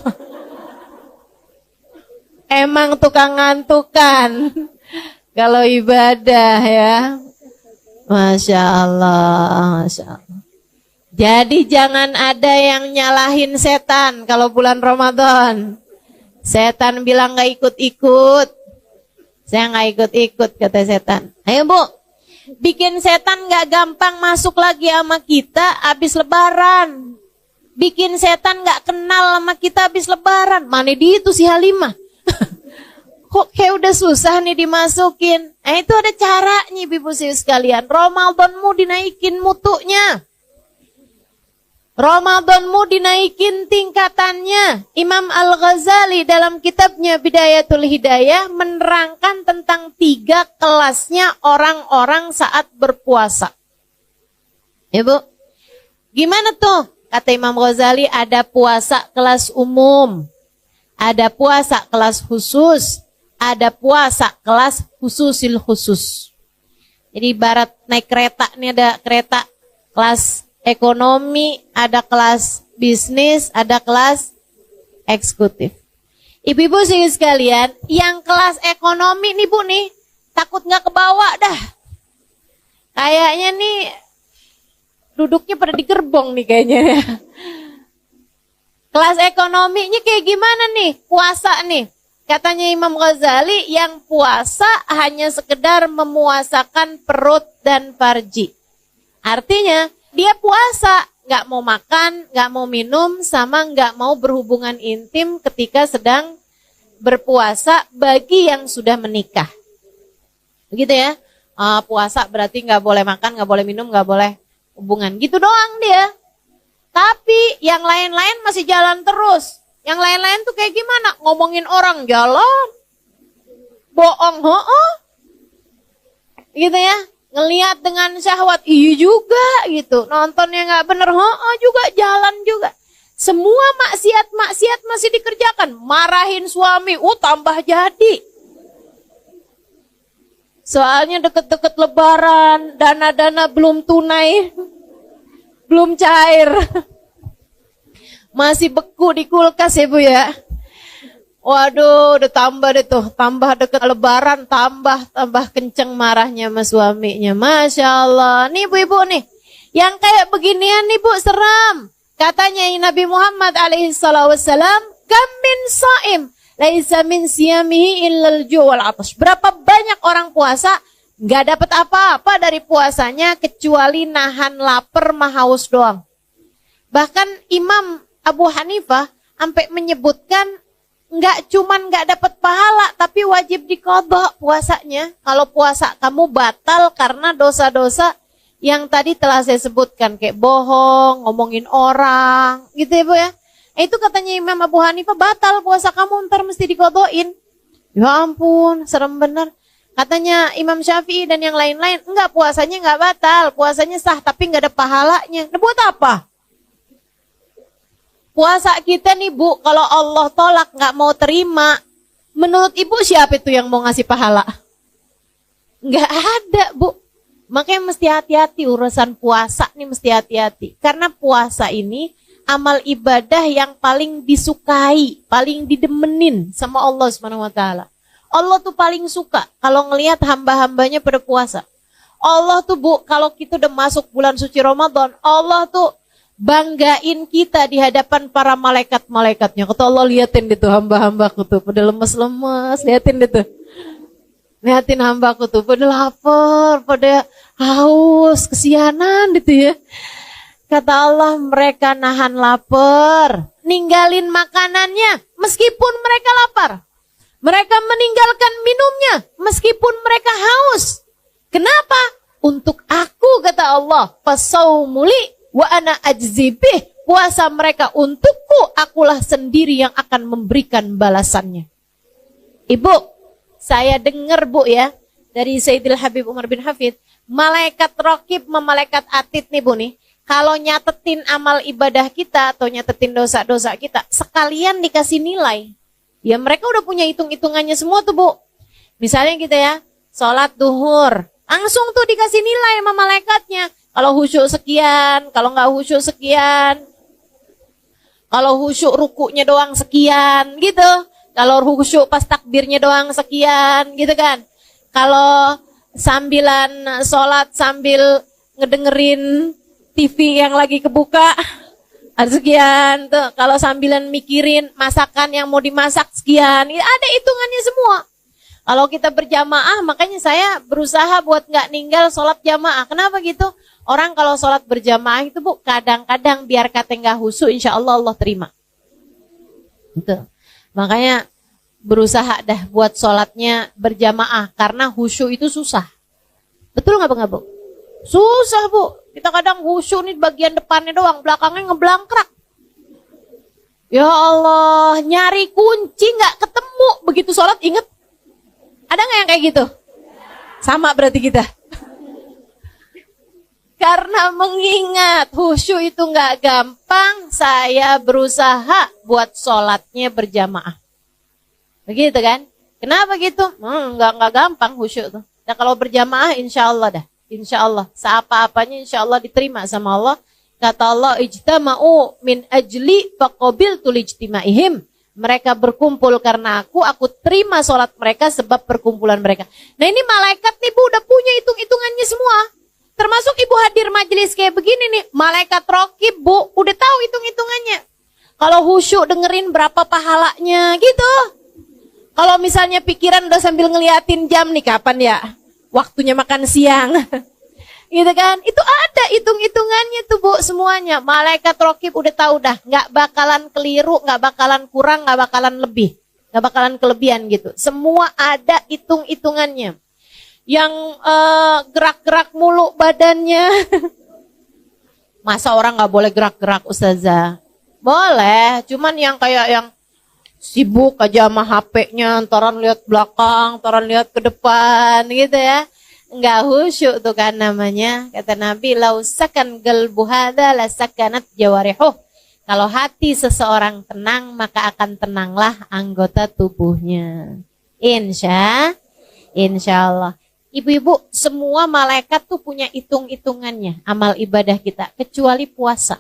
Emang tukang ngantukan. Kalau ibadah ya. Masya Allah, Masya Allah. Jadi jangan ada yang nyalahin setan kalau bulan Ramadan. Setan bilang gak ikut-ikut. Saya gak ikut-ikut kata setan. Ayo Bu, bikin setan gak gampang masuk lagi sama kita habis lebaran. Bikin setan gak kenal sama kita habis lebaran. Mana di itu si Halimah? Kok kayak udah susah nih dimasukin. Itu ada caranya ibu sekalian. Ramadanmu dinaikin mutunya. Ramadanmu dinaikin tingkatannya. Imam Al-Ghazali dalam kitabnya Bidayatul Hidayah menerangkan tentang 3 kelasnya orang-orang saat berpuasa. Ya Bu, gimana tuh? Kata Imam Ghazali, ada puasa kelas umum, ada puasa kelas khusus, ada puasa kelas khususil khusus. Jadi ibarat naik kereta, nih ada kereta kelas ekonomi, ada kelas bisnis, ada kelas eksekutif. Ibu-ibu sekalian, yang kelas ekonomi nih Bu nih, takut nggak kebawa dah. Kayaknya nih duduknya pada di gerbong nih kayaknya. Kelas ekonominya kayak gimana nih? Puasa nih. Katanya Imam Ghazali, yang puasa hanya sekedar memuasakan perut dan farji. Artinya, dia puasa, nggak mau makan, nggak mau minum, sama nggak mau berhubungan intim ketika sedang berpuasa bagi yang sudah menikah. Begitu ya? Puasa berarti nggak boleh makan, nggak boleh minum, nggak boleh hubungan. Gitu doang dia. Tapi yang lain-lain masih jalan terus. Yang lain-lain tuh kayak gimana? Ngomongin orang jalan. Bohong, gitu ya. Ngelihat dengan syahwat, iya juga gitu. Nontonnya nggak bener, juga jalan juga. Semua maksiat masih dikerjakan. Marahin suami, tambah jadi. Soalnya deket-deket lebaran, dana-dana belum tunai, belum cair. Masih beku di kulkas ya Bu ya. Waduh, udah tambah deh tuh, tambah deket lebaran, tambah kenceng marahnya sama suaminya. Masya Allah, nih ibu-ibu nih, yang kayak beginian nih Bu, seram. Katanya Nabi Muhammad alaihissalam, kam min saim, laisa min siyamihi illal ju' wal atash. Berapa banyak orang puasa, gak dapat apa-apa dari puasanya, kecuali nahan lapar sama haus doang. Bahkan Imam Abu Hanifah sampai menyebutkan, nggak dapat pahala, tapi wajib diqadha puasanya. Kalau puasa kamu batal karena dosa-dosa yang tadi telah saya sebutkan, kayak bohong, ngomongin orang, gitu ya Bu ya. Itu katanya Imam Abu Hanifah, batal puasa kamu, ntar mesti diqadhain. Ya ampun, serem bener. Katanya Imam Syafi'i dan yang lain-lain, enggak, puasanya nggak batal, puasanya sah, tapi nggak ada pahalanya. Nah, buat apa? Puasa kita nih Bu, kalau Allah tolak nggak mau terima, menurut Ibu siapa itu yang mau ngasih pahala? Nggak ada Bu. Makanya mesti hati-hati urusan puasa nih, mesti hati-hati. Karena puasa ini amal ibadah yang paling disukai, paling didemenin sama Allah Subhanahu wa taala. Allah tuh paling suka kalau ngelihat hamba-hambanya pada puasa. Allah tuh Bu, kalau kita udah masuk bulan suci Ramadan, Allah tuh banggain kita di hadapan para malaikat-malaikatnya. Kata Allah, liatin deh tuh hamba-hambaku tuh pada lemes-lemes, liatin deh tuh. Liatin hambaku tuh pada lapar, pada haus, kesianan gitu ya. Kata Allah, mereka nahan lapar, ninggalin makanannya meskipun mereka lapar. Mereka meninggalkan minumnya meskipun mereka haus. Kenapa? Untuk aku, kata Allah, fasaumuli wa ana ajzibih. Puasa mereka untukku, akulah sendiri yang akan memberikan balasannya. Ibu, saya dengar Bu ya, dari Sayyidil Habib Umar bin Hafid, malaikat raqib sama malaikat atid nih Bu nih, kalau nyatetin amal ibadah kita atau nyatetin dosa-dosa kita, sekalian dikasih nilai. Ya mereka udah punya hitung-hitungannya semua tuh Bu. Misalnya kita ya, sholat duhur, langsung tuh dikasih nilai sama malaikatnya. Kalau khusyuk sekian, kalau nggak khusyuk sekian. Kalau khusyuk rukuknya doang sekian gitu. Kalau khusyuk pas takbirnya doang sekian gitu kan. Kalau sambilan sholat sambil ngedengerin TV yang lagi kebuka ada sekian tuh. Kalau sambilan mikirin masakan yang mau dimasak sekian, ada hitungannya semua. Kalau kita berjamaah, makanya saya berusaha buat nggak ninggal sholat jamaah. Kenapa gitu? Orang kalau sholat berjamaah itu Bu, kadang-kadang biar kata nggak khusyuk, insya Allah Allah terima. Gitu. Makanya berusaha dah buat sholatnya berjamaah karena khusyuk itu susah. Betul nggak Bu? Susah Bu. Kita kadang khusyuk nih bagian depannya doang, belakangnya ngeblangkrak. Ya Allah, nyari kunci nggak ketemu begitu sholat, inget? Ada nggak yang kayak gitu? Sama berarti kita. Karena mengingat khusyuk itu nggak gampang, saya berusaha buat sholatnya berjamaah. Begitu kan? Kenapa gitu? Nggak gampang khusyuk tuh. Nah kalau berjamaah insya Allah dah. Insya Allah. Seapa-apanya insya Allah diterima sama Allah. Kata Allah, ijtama'u min ajli faqabiltu lijtimaihim. Mereka berkumpul karena aku terima sholat mereka sebab perkumpulan mereka. Nah ini malaikat nih Bu udah punya hitung-hitungannya semua. Termasuk Ibu hadir majelis kayak begini nih. Malaikat raqib Bu udah tahu hitung-hitungannya. Kalau khusyuk dengerin berapa pahalanya gitu. Kalau misalnya pikiran udah sambil ngeliatin jam nih kapan ya waktunya makan siang. Gitu kan? Itu ada hitung-hitungannya tuh Bu semuanya. Malaikat raqib udah tahu dah, nggak bakalan keliru, nggak bakalan kurang, nggak bakalan lebih, nggak bakalan kelebihan gitu. Semua ada hitung-hitungannya. Yang gerak-gerak mulu badannya. Masa orang nggak boleh gerak-gerak Ustazah? Boleh, cuman yang kayak yang sibuk aja sama HP-nya, antaran lihat belakang, antaran lihat ke depan gitu ya. Enggak khusyuk tuh kan namanya. Kata Nabi, lausakan qalbu hadza lasakanat jawarihuh. Kalau hati seseorang tenang, maka akan tenanglah anggota tubuhnya. Insya Allah. Ibu-ibu, semua malaikat tuh punya hitung-hitungannya amal ibadah kita, kecuali puasa.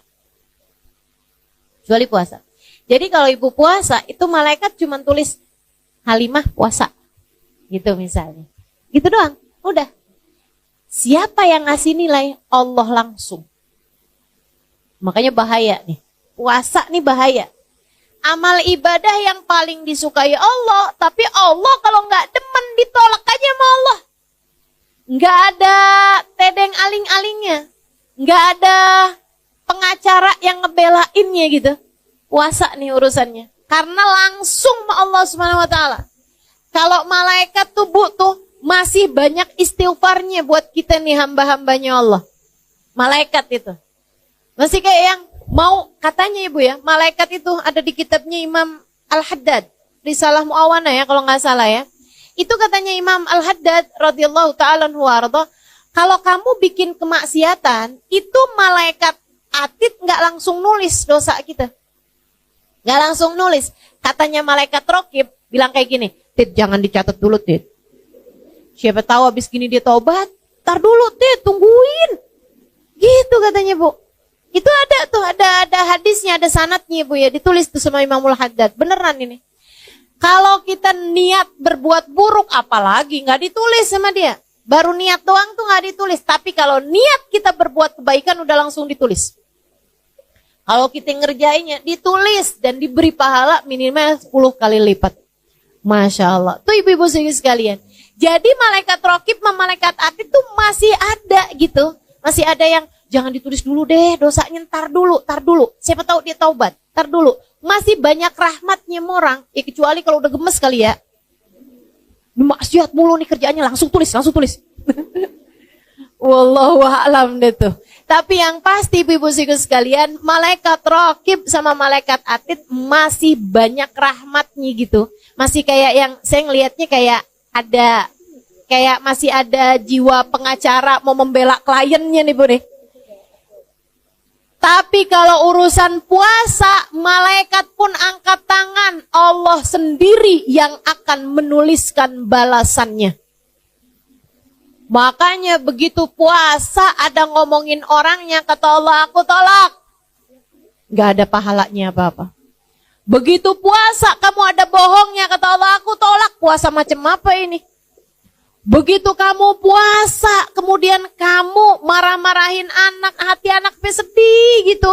Kecuali puasa. Jadi kalau ibu puasa, itu malaikat cuma tulis Halimah puasa. Gitu misalnya. Gitu doang, udah. Siapa yang ngasih nilai? Allah langsung. Makanya bahaya nih. Puasa nih bahaya. Amal ibadah yang paling disukai Allah, tapi Allah kalau nggak demen ditolak aja sama Allah. Nggak ada tedeng aling-alingnya. Nggak ada pengacara yang ngebelainnya gitu. Puasa nih urusannya. Karena langsung sama Allah Subhanahu wa taala. Kalau malaikat tuh butuh masih banyak istighfarnya buat kita nih hamba-hambanya Allah. Malaikat itu. Masih kayak yang mau katanya Ibu ya, malaikat itu ada di kitabnya Imam Al-Haddad. Risalah Mu'awana ya kalau nggak salah ya. Itu katanya Imam Al-Haddad radhiyallahu ta'ala anhu warḍah, kalau kamu bikin kemaksiatan, itu malaikat atid nggak langsung nulis dosa kita. Nggak langsung nulis. Katanya malaikat raqib bilang kayak gini, Tid jangan dicatat dulu Tid. Siapa tahu habis gini dia taubat, tar dulu deh, tungguin. Gitu katanya Bu. Itu ada tuh, ada hadisnya, ada sanadnya Bu ya, ditulis tuh sama Imamul Haddad. Beneran ini. Kalau kita niat berbuat buruk, apalagi nggak ditulis sama dia. Baru niat doang tuh nggak ditulis. Tapi kalau niat kita berbuat kebaikan udah langsung ditulis. Kalau kita ngerjainnya ditulis dan diberi pahala minimal 10 kali lipat. Masya Allah. Tuh ibu-ibu sekalian. Jadi malaikat raqib sama malaikat atid tuh masih ada gitu. Masih ada yang jangan ditulis dulu deh, dosanya tar dulu. Siapa tahu dia taubat, tar dulu. Masih banyak rahmatnya orang. Ya kecuali kalau udah gemes kali ya. Maksiat mulu nih kerjaannya, langsung tulis. Wallahu a'lam deh tuh. Tapi yang pasti ibu-ibu sekalian, malaikat raqib sama malaikat atid masih banyak rahmatnya gitu. Masih kayak yang saya ngelihatnya kayak masih ada jiwa pengacara mau membela kliennya nih Bu nih. Tapi kalau urusan puasa, malaikat pun angkat tangan, Allah sendiri yang akan menuliskan balasannya. Makanya begitu puasa ada ngomongin orangnya, kata Allah, aku tolak. Gak ada pahalanya apa-apa. Begitu puasa kamu ada bohongnya, kata Allah, aku tolak. Puasa macam apa ini? Begitu kamu puasa, kemudian kamu marah-marahin anak, hati anak sedih gitu.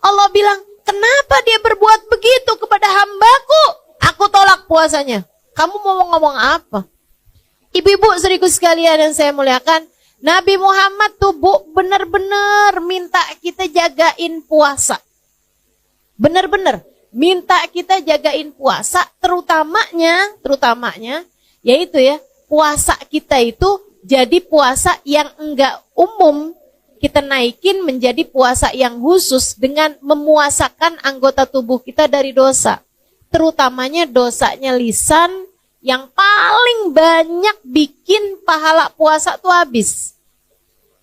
Allah bilang, kenapa dia berbuat begitu kepada hambaku? Aku tolak puasanya. Kamu mau ngomong apa? Ibu-ibu saudaraku sekalian yang saya muliakan, Nabi Muhammad tuh Bu benar-benar minta kita jagain puasa. Benar-benar minta kita jagain puasa, terutamanya yaitu ya, puasa kita itu jadi puasa yang enggak umum, kita naikin menjadi puasa yang khusus dengan memuasakan anggota tubuh kita dari dosa. Terutamanya dosanya lisan yang paling banyak bikin pahala puasa tuh habis.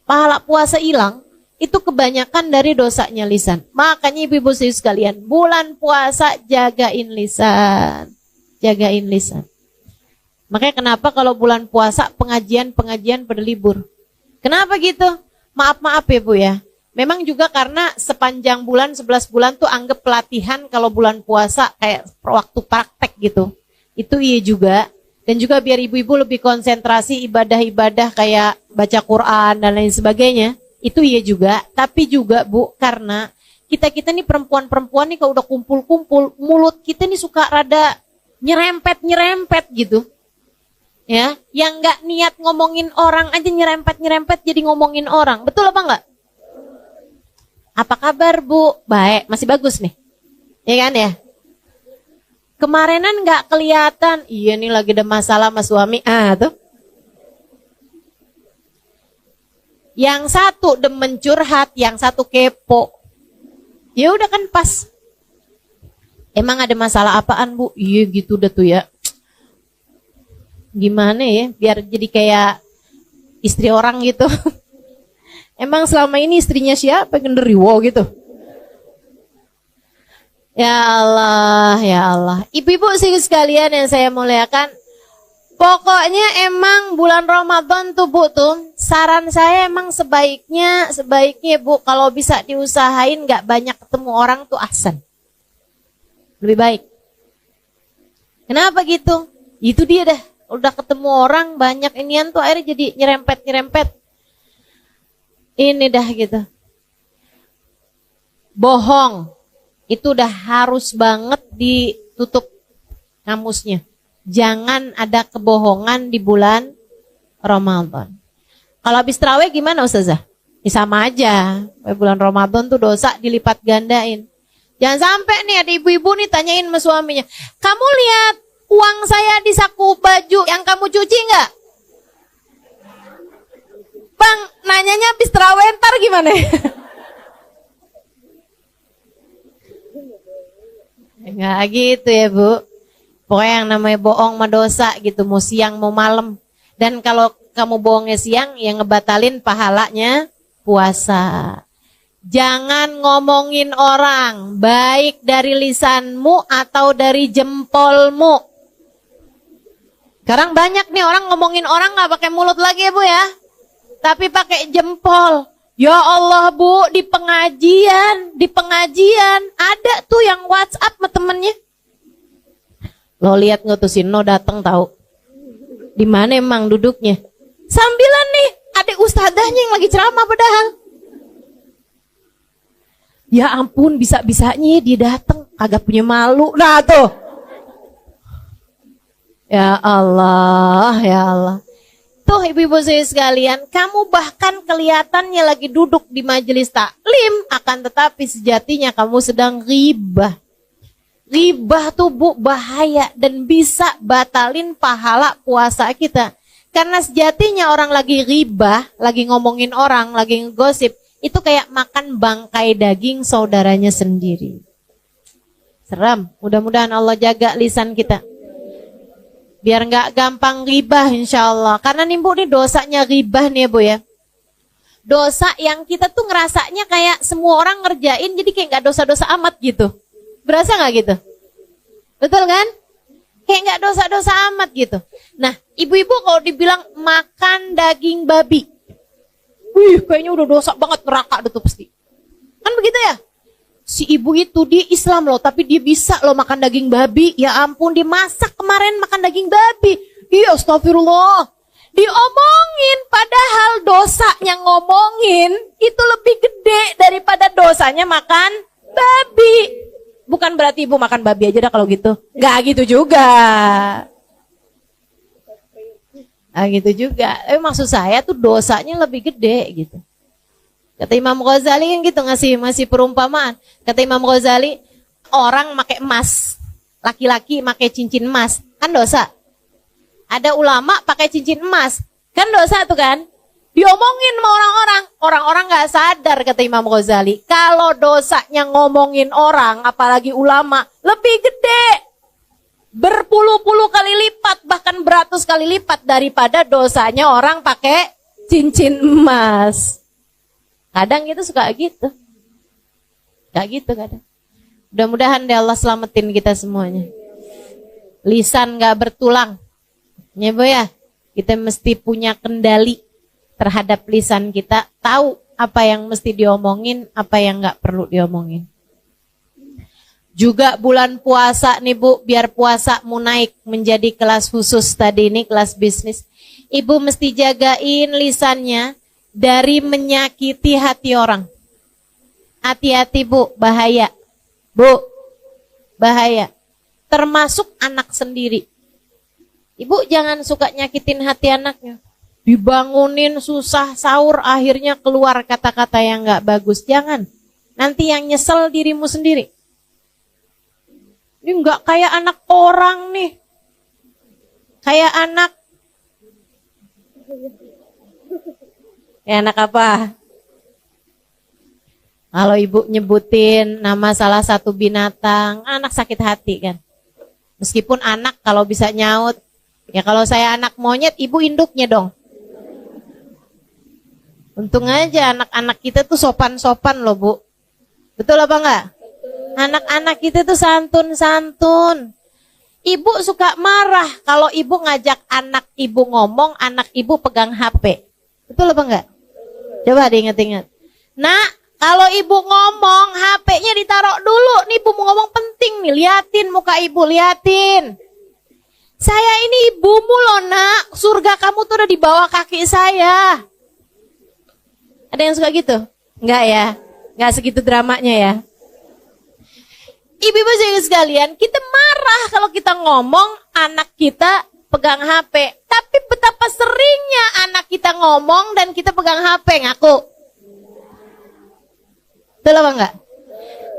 Pahala puasa hilang, itu kebanyakan dari dosanya lisan. Makanya ibu-ibu sekalian, bulan puasa jagain lisan. Jagain lisan. Makanya kenapa kalau bulan puasa pengajian pada libur. Kenapa gitu? Maaf ya Bu ya. Memang juga karena sepanjang bulan, 11 bulan tuh anggap pelatihan kalau bulan puasa kayak waktu praktek gitu. Itu iya juga. Dan juga biar ibu-ibu lebih konsentrasi ibadah-ibadah kayak baca Quran dan lain sebagainya. Itu iya juga. Tapi juga Bu, karena kita nih perempuan-perempuan nih kalau udah kumpul-kumpul, mulut kita nih suka rada nyerempet gitu. Ya, yang nggak niat ngomongin orang aja nyerempet jadi ngomongin orang. Betul apa enggak? Apa kabar Bu? Baik, masih bagus nih. Ya kan ya? Kemarinan nggak kelihatan. Iya nih lagi ada masalah sama suami. Tuh. Yang satu demen curhat, yang satu kepo. Ya udah kan pas. Emang ada masalah apaan Bu? Iya gitu udah tuh ya. Gimana ya? Biar jadi kayak istri orang gitu. Emang selama ini istrinya siapa? Genderuwo gitu. Ya Allah. Ibu-ibu sekalian yang saya muliakan, pokoknya emang bulan Ramadan tuh Bu tuh, saran saya emang sebaiknya Bu, kalau bisa diusahain gak banyak ketemu orang tuh ahsan. Lebih baik. Kenapa gitu? Itu dia dah, udah ketemu orang banyak inian tuh akhirnya jadi nyerempet. Ini dah gitu. Bohong. Itu udah harus banget ditutup kamusnya. Jangan ada kebohongan di bulan Ramadan. Kalau habis tarawih gimana Ustazah? Ya sama aja. Bulan Ramadan tuh dosa dilipat gandain. Jangan sampai nih ada ibu-ibu nih tanyain sama suaminya, kamu lihat uang saya di saku baju yang kamu cuci nggak? Bang, nanyanya habis tarawih ntar gimana? Nggak gitu ya Bu. Pokoknya yang namanya bohong mah dosa gitu, mau siang mau malam. Dan kalau kamu bohongnya siang, yang ngebatalin pahalanya puasa. Jangan ngomongin orang, baik dari lisanmu atau dari jempolmu. Sekarang banyak nih orang ngomongin orang nggak pakai mulut lagi ya Bu ya. tapi pakai jempol. Ya Allah Bu, di pengajian ada tuh yang WhatsApp sama temennya. Lo lihat nggak tuh si No datang tahu? Di mana emang duduknya? Sambilan nih, ada ustadzahnya yang lagi ceramah padahal. Ya ampun, bisa-bisanya dia datang, kagak punya malu. Nah tuh. Ya Allah, ya Allah. Tuh ibu-ibu saya sekalian, kamu bahkan kelihatannya lagi duduk di majelis taklim, akan tetapi sejatinya kamu sedang ghibah. Ghibah tuh Bu bahaya dan bisa batalin pahala puasa kita. Karena sejatinya orang lagi ghibah, lagi ngomongin orang, lagi ngegosip, itu kayak makan bangkai daging saudaranya sendiri. Seram, mudah-mudahan Allah jaga lisan kita. Biar nggak gampang ghibah insya Allah. Karena nih Bu, nih dosanya ghibah nih ya Bu ya. Dosa yang kita tuh ngerasanya kayak semua orang ngerjain, jadi kayak nggak dosa-dosa amat gitu. Berasa nggak gitu? Betul kan? Kayak nggak dosa-dosa amat gitu. Nah, ibu-ibu kalau dibilang makan daging babi, wih kayaknya udah dosa banget, neraka tuh pasti. Kan begitu ya? Si ibu itu dia Islam loh, tapi dia bisa loh makan daging babi. Ya ampun, dimasak kemarin makan daging babi. Iya, astagfirullah. Diomongin, padahal dosanya ngomongin itu lebih gede daripada dosanya makan babi. Bukan berarti ibu makan babi aja dah kalau gitu. Nggak gitu juga. Nah gitu juga. Maksud saya tuh dosanya lebih gede gitu. Kata Imam Ghazali kan gitu, ngasih perumpamaan. Kata Imam Ghazali, orang pakai emas, laki-laki pakai cincin emas, kan dosa. Ada ulama pakai cincin emas, kan dosa tuh kan. Diomongin sama orang-orang nggak sadar, kata Imam Ghazali. Kalau dosanya ngomongin orang, apalagi ulama, lebih gede. Berpuluh-puluh kali lipat, bahkan beratus kali lipat daripada dosanya orang pakai cincin emas. Kadang itu suka gitu. Gak gitu kadang. Mudah-mudahan deh Allah selamatin kita semuanya. Lisan gak bertulang. Ya Bu ya, kita mesti punya kendali terhadap lisan kita. Tahu apa yang mesti diomongin, apa yang gak perlu diomongin. Juga bulan puasa nih Bu, biar puasamu naik menjadi kelas khusus tadi ini, kelas bisnis. Ibu mesti jagain lisannya dari menyakiti hati orang. Hati-hati Bu, bahaya. Bu, bahaya. Termasuk anak sendiri. Ibu jangan suka nyakitin hati anaknya. Dibangunin susah sahur, akhirnya keluar kata-kata yang gak bagus. Jangan. Nanti yang nyesel dirimu sendiri. Ini gak kayak anak orang nih. Kayak anak. Ya anak apa? Kalau ibu nyebutin nama salah satu binatang, anak sakit hati kan. Meskipun anak kalau bisa nyaut, ya kalau saya anak monyet, ibu induknya dong. Untung aja anak-anak kita tuh sopan-sopan loh Bu. Betul apa enggak? Anak-anak kita tuh santun-santun. Ibu suka marah kalau ibu ngajak anak ibu ngomong, anak ibu pegang HP. Betul apa enggak? Coba diingat-ingat. Nah, kalau ibu ngomong, HP-nya ditaruh dulu. Nih ibu mau ngomong penting nih, liatin muka ibu, liatin. Saya ini ibumu loh nak, surga kamu tuh udah di bawah kaki saya. Ada yang suka gitu? Enggak ya? Enggak segitu dramanya ya? Ibu-ibu sekalian, kita marah kalau kita ngomong, anak kita pegang HP. Tapi betapa seringnya anak kita ngomong dan kita pegang HP, ngaku. Betul apa enggak?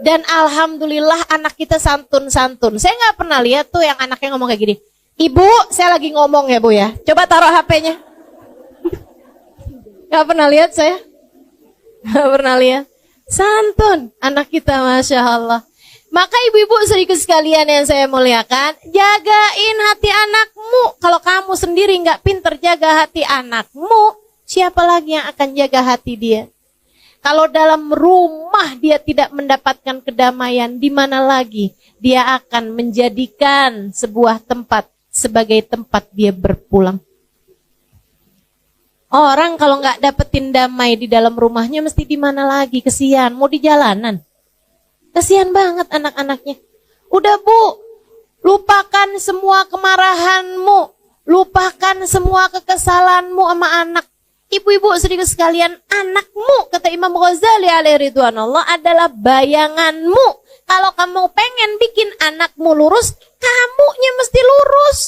Dan alhamdulillah anak kita santun-santun. Saya nggak pernah lihat tuh yang anaknya ngomong kayak gini. Ibu, saya lagi ngomong ya Bu ya. Coba taruh HP-nya. Nggak pernah lihat saya. Nggak pernah lihat. Santun anak kita, Masya Allah. Maka ibu-ibu sedikit sekalian yang saya muliakan, jagain hati anakmu. Kalau kamu sendiri nggak pinter jaga hati anakmu, siapa lagi yang akan jaga hati dia? Kalau dalam rumah dia tidak mendapatkan kedamaian, di mana lagi dia akan menjadikan sebuah tempat sebagai tempat dia berpulang? Orang kalau nggak dapetin damai di dalam rumahnya mesti di mana lagi? Kesian, mau di jalanan. Kesian banget anak-anaknya. Udah Bu, lupakan semua kemarahanmu, lupakan semua kekesalanmu sama anak. Ibu-ibu sedikit sekalian, anakmu, kata Imam Ghazali alaihi ridwanullah, adalah bayanganmu. Kalau kamu pengen bikin anakmu lurus, kamunya mesti lurus.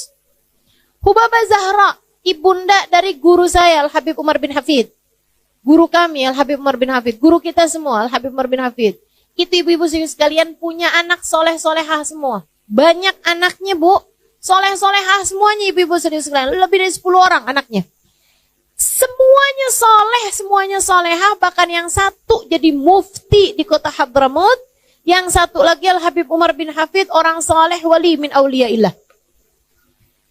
Hubabah Zahra, ibunda dari guru saya Al-Habib Umar bin Hafid. Guru kami Al-Habib Umar bin Hafid, guru kita semua Al-Habib Umar bin Hafid. Itu ibu-ibu sekalian punya anak soleh-solehah semua. Banyak anaknya Bu, soleh-solehah semuanya ibu-ibu sekalian. Lebih dari 10 orang anaknya. Semuanya soleh, semuanya solehah. Bahkan yang satu jadi mufti di kota Hadramut. Yang satu lagi Al-Habib Umar bin Hafid, orang soleh wali min auliyaillah.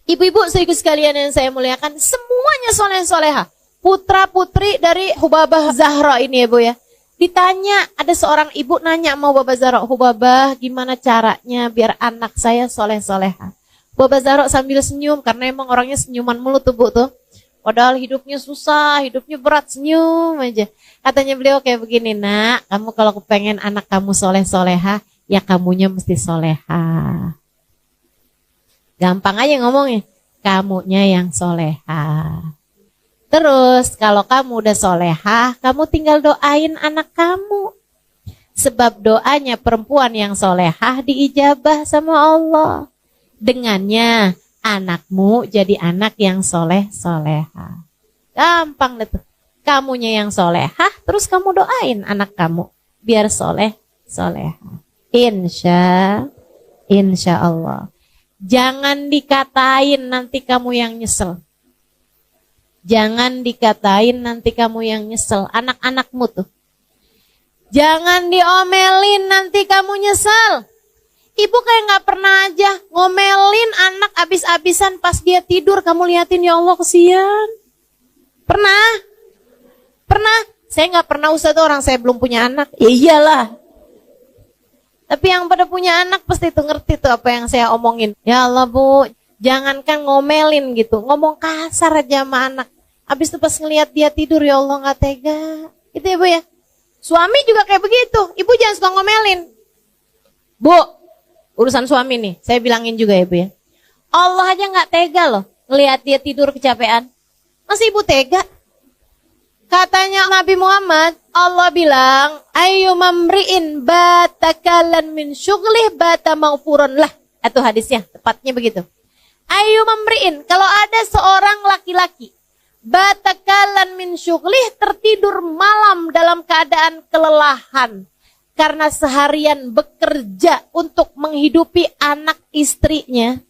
Ibu-ibu sekalian yang saya muliakan, semuanya soleh-solehah. Putra-putri dari Hubabah Zahra ini ya Bu ya. Ditanya, ada seorang ibu nanya sama Hubabah Zahra, Hubabah gimana caranya biar anak saya soleh-solehah. Hubabah Zahra sambil senyum, karena emang orangnya senyuman mulu tuh Bu tuh. Padahal hidupnya susah, hidupnya berat, senyum aja. Katanya beliau kayak begini, nak, kamu kalau kepengen anak kamu soleh-solehah, ya kamunya mesti solehah. Gampang aja ngomongnya, kamunya yang solehah. Terus kalau kamu udah solehah, kamu tinggal doain anak kamu. Sebab doanya perempuan yang solehah diijabah sama Allah. Dengannya anakmu jadi anak yang soleh-solehah. Gampang deh tuh. Kamunya yang solehah, terus kamu doain anak kamu. Biar soleh-solehah. Insya Allah. Jangan dikatain nanti kamu yang nyesel. Jangan dikatain nanti kamu yang nyesel. Anak-anakmu tuh. Jangan diomelin nanti kamu nyesel. Ibu kayak gak pernah aja ngomelin anak abis-abisan pas dia tidur. Kamu liatin, ya Allah kesian. Pernah? Pernah? Saya gak pernah Ustaz, orang saya belum punya anak. Ya iyalah. Tapi yang pada punya anak pasti tuh ngerti tuh apa yang saya omongin. Ya Allah Bu, jangankan ngomelin gitu, ngomong kasar aja sama anak. Habis itu pas ngelihat dia tidur, ya Allah gak tega. Itu ya Bu ya. Suami juga kayak begitu. Ibu jangan suka ngomelin. Bu, urusan suami nih, saya bilangin juga ya Bu ya. Allah aja gak tega loh ngelihat dia tidur kecapean. Masih Ibu tega? Katanya Nabi Muhammad, Allah bilang, ayyumamri'in batakalan min syughlih bata maghfuran lah. Itu hadisnya, tepatnya begitu. Ayyumamri'in, kalau ada seorang laki-laki, batakalan min syughlih, tertidur malam dalam keadaan kelelahan. Karena seharian bekerja untuk menghidupi anak istrinya.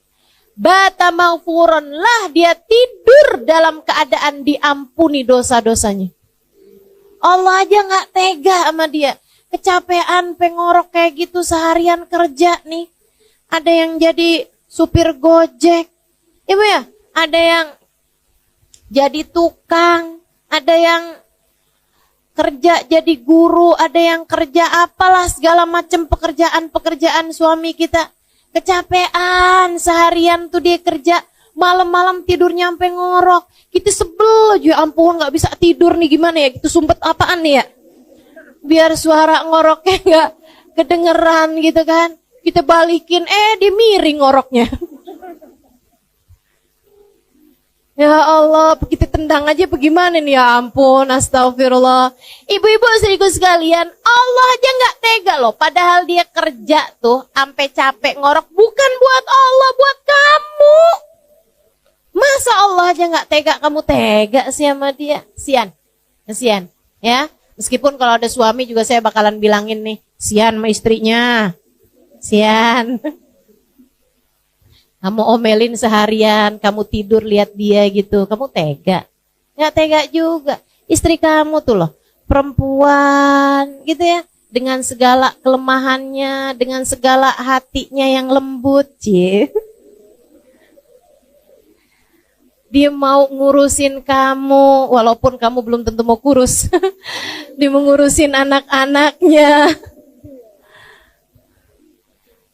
Bata maghfuran lah, dia tidur dalam keadaan diampuni dosa-dosanya. Allah aja gak tega sama dia. Kecapean, pengorok kayak gitu seharian kerja nih. Ada yang jadi supir Gojek. Ibu ya, ada yang jadi tukang. Ada yang kerja jadi guru. Ada yang kerja apalah segala macam pekerjaan-pekerjaan suami kita. Kecapean seharian tuh dia kerja, malam-malam tidurnya sampai ngorok. Kita sebel aja, ampun gak bisa tidur nih, gimana ya, gitu sumpet apaan nih ya, biar suara ngoroknya gak kedengeran gitu kan. Kita balikin, dia miring ngoroknya. Ya Allah, kita tendang aja bagaimana nih, ya ampun, astagfirullah. Ibu-ibu sedikit sekalian, Allah aja gak tega loh. Padahal dia kerja tuh, sampai capek ngorok, bukan buat Allah, buat kamu. Masa Allah aja gak tega, kamu tega sih sama dia? Sian, kesian ya. Meskipun kalau ada suami juga saya bakalan bilangin nih, sian sama istrinya, sian. Kamu omelin seharian, kamu tidur lihat dia gitu, kamu tega? Nggak tega juga. Istri kamu tuh loh, perempuan gitu ya, dengan segala kelemahannya, dengan segala hatinya yang lembut, cie. Dia mau ngurusin kamu, walaupun kamu belum tentu mau kurus. Dia mau ngurusin anak-anaknya.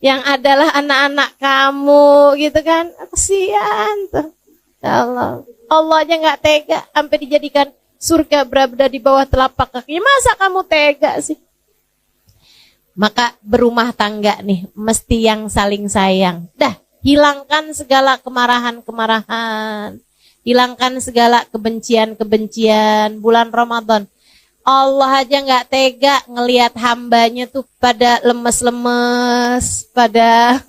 Yang adalah anak-anak kamu gitu kan. Kasihan tuh. Ya Allah. Allah aja nggak tega sampai dijadikan surga berada di bawah telapak kaki. Masa kamu tega sih? Maka berumah tangga nih mesti yang saling sayang. Dah, hilangkan segala kemarahan-kemarahan. Hilangkan segala kebencian-kebencian. Bulan Ramadan, Allah aja nggak tega ngelihat hambanya tuh pada lemes-lemes, pada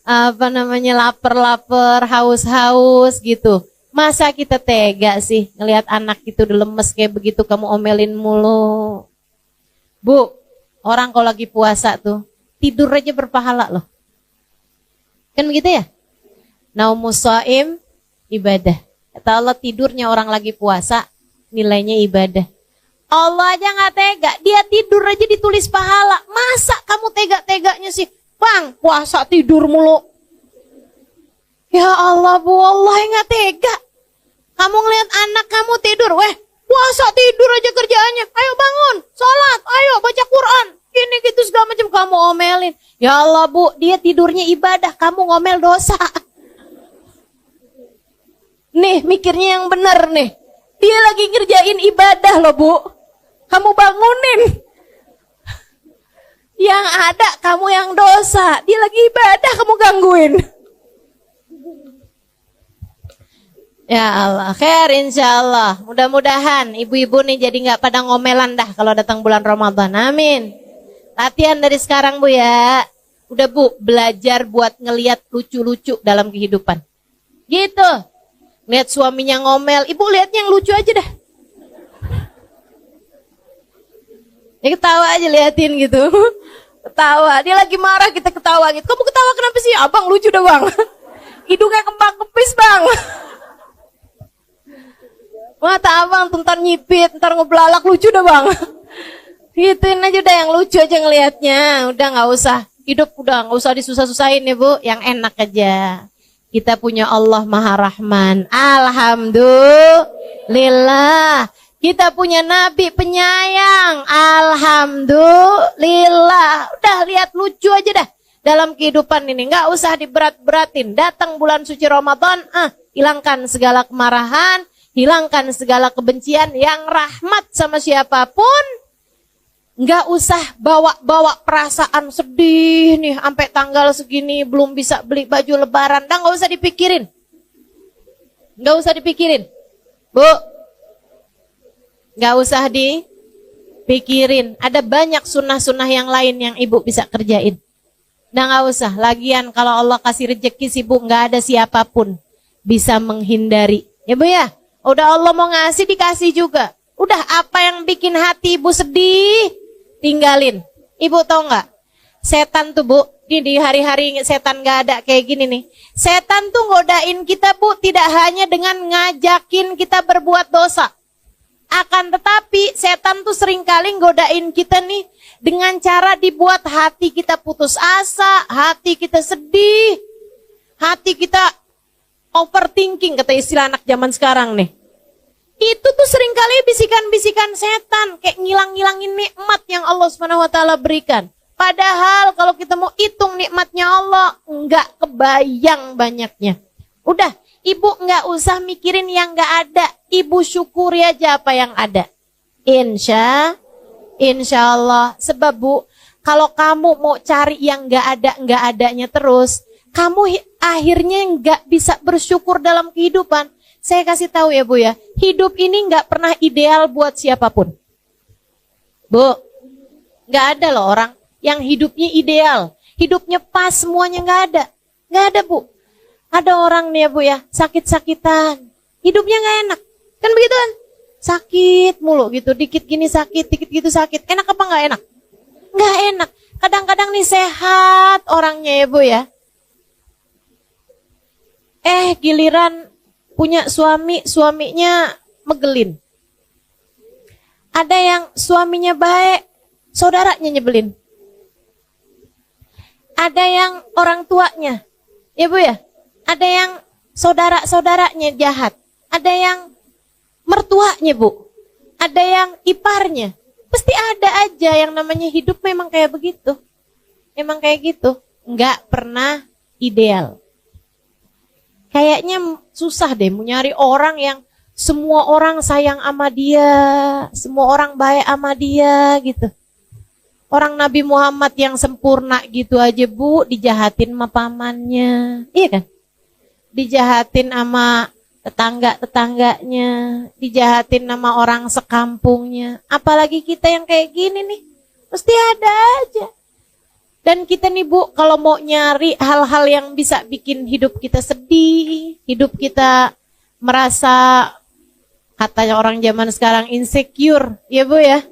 lapar-lapar, haus-haus gitu. Masa kita tega sih ngelihat anak itu udah lemes kayak begitu kamu omelin mulu. Bu, orang kalau lagi puasa tuh tidur aja berpahala loh. Kan begitu ya? Naumus shaim ibadah. Kata Allah, tidurnya orang lagi puasa nilainya ibadah. Allah aja nggak tega, dia tidur aja ditulis pahala. Masa kamu tega-teganya sih? Bang, puasa tidur mulu. Ya Allah, Bu, Allah yang nggak tega. Kamu ngeliat anak kamu tidur, puasa tidur aja kerjaannya. Ayo bangun, sholat, ayo baca Quran. Gini gitu segala macam kamu omelin. Ya Allah, Bu, dia tidurnya ibadah, kamu ngomel dosa. Nih, mikirnya yang benar nih. Dia lagi ngerjain ibadah loh, Bu. Kamu bangunin. Yang ada kamu yang dosa. Dia lagi ibadah, kamu gangguin. Ya Allah, khair insyaallah. Mudah-mudahan ibu-ibu nih jadi nggak pada ngomelan dah kalau datang bulan Ramadan. Amin. Latihan dari sekarang, Bu ya. Udah, Bu, belajar buat ngelihat lucu-lucu dalam kehidupan. Gitu. Lihat suaminya ngomel, ibu lihatnya yang lucu aja dah. Ya ketawa aja liatin gitu. Ketawa, dia lagi marah kita ketawa gitu. Kamu ketawa kenapa sih? Abang lucu dah, Bang. Hidungnya kembang kempis, Bang. Mata abang tuh ntar nyipit, ntar ngeblalak, lucu dah, Bang. Gituin aja udah yang lucu aja ngelihatnya. Udah gak usah, hidup udah gak usah disusah-susahin ya, Bu. Yang enak aja. Kita punya Allah Maha Rahman. Alhamdulillah. Kita punya Nabi penyayang. Alhamdulillah. Udah lihat lucu aja dah dalam kehidupan ini. Gak usah diberat-beratin. Datang bulan suci Ramadan, hilangkan segala kemarahan, hilangkan segala kebencian. Yang rahmat sama siapapun, nggak usah bawa-bawa perasaan sedih nih sampai tanggal segini belum bisa beli baju lebaran. Dah nggak usah dipikirin. Nggak usah dipikirin. Bu, nggak usah dipikirin. Ada banyak sunnah-sunnah yang lain yang ibu bisa kerjain. Dah nggak usah. Lagian kalau Allah kasih rezeki sih, Bu, nggak ada siapapun bisa menghindari. Ya, Bu ya. Udah Allah mau ngasih dikasih juga. Udah apa yang bikin hati ibu sedih, tinggalin. Ibu tahu nggak? Setan tuh, Bu, di hari-hari setan nggak ada kayak gini nih. Setan tuh godain kita, Bu, tidak hanya dengan ngajakin kita berbuat dosa. Akan tetapi setan tuh seringkali godain kita nih dengan cara dibuat hati kita putus asa, hati kita sedih, hati kita overthinking, kata istilah anak zaman sekarang nih. Itu tuh seringkali bisikan-bisikan setan, kayak ngilang-ngilangin nikmat yang Allah SWT berikan. Padahal kalau kita mau hitung nikmatnya Allah, enggak kebayang banyaknya. Udah, ibu enggak usah mikirin yang enggak ada. Ibu syukuri aja apa yang ada. Insya Allah. Sebab, Bu, kalau kamu mau cari yang enggak adanya terus, kamu akhirnya enggak bisa bersyukur dalam kehidupan. Saya kasih tahu ya, Bu ya, hidup ini nggak pernah ideal buat siapapun. Bu, nggak ada loh orang yang hidupnya ideal, hidupnya pas semuanya, nggak ada, Bu. Ada orang nih ya, Bu ya, sakit-sakitan, hidupnya nggak enak, kan begitu kan? Sakit mulu gitu, dikit gini sakit, dikit gitu sakit, enak apa nggak enak? Nggak enak. Kadang-kadang nih sehat orangnya ya, Bu ya. Giliran punya suaminya megelin. Ada yang suaminya baik, saudaranya nyebelin. Ada yang orang tuanya, ya, Bu ya. Ada yang saudara-saudaranya jahat. Ada yang mertuanya, Bu. Ada yang iparnya. Pasti ada aja yang namanya hidup memang kayak begitu. Emang kayak gitu. Nggak pernah ideal. Kayaknya susah deh mau nyari orang yang semua orang sayang sama dia, semua orang baik sama dia gitu. Orang Nabi Muhammad yang sempurna gitu aja Bu, dijahatin sama pamannya. Iya kan? Dijahatin sama tetangga-tetangganya, dijahatin sama orang sekampungnya. Apalagi kita yang kayak gini nih, mesti ada aja. Dan kita nih Bu, kalau mau nyari hal-hal yang bisa bikin hidup kita sedih, hidup kita merasa, katanya orang zaman sekarang insecure, ya Bu ya,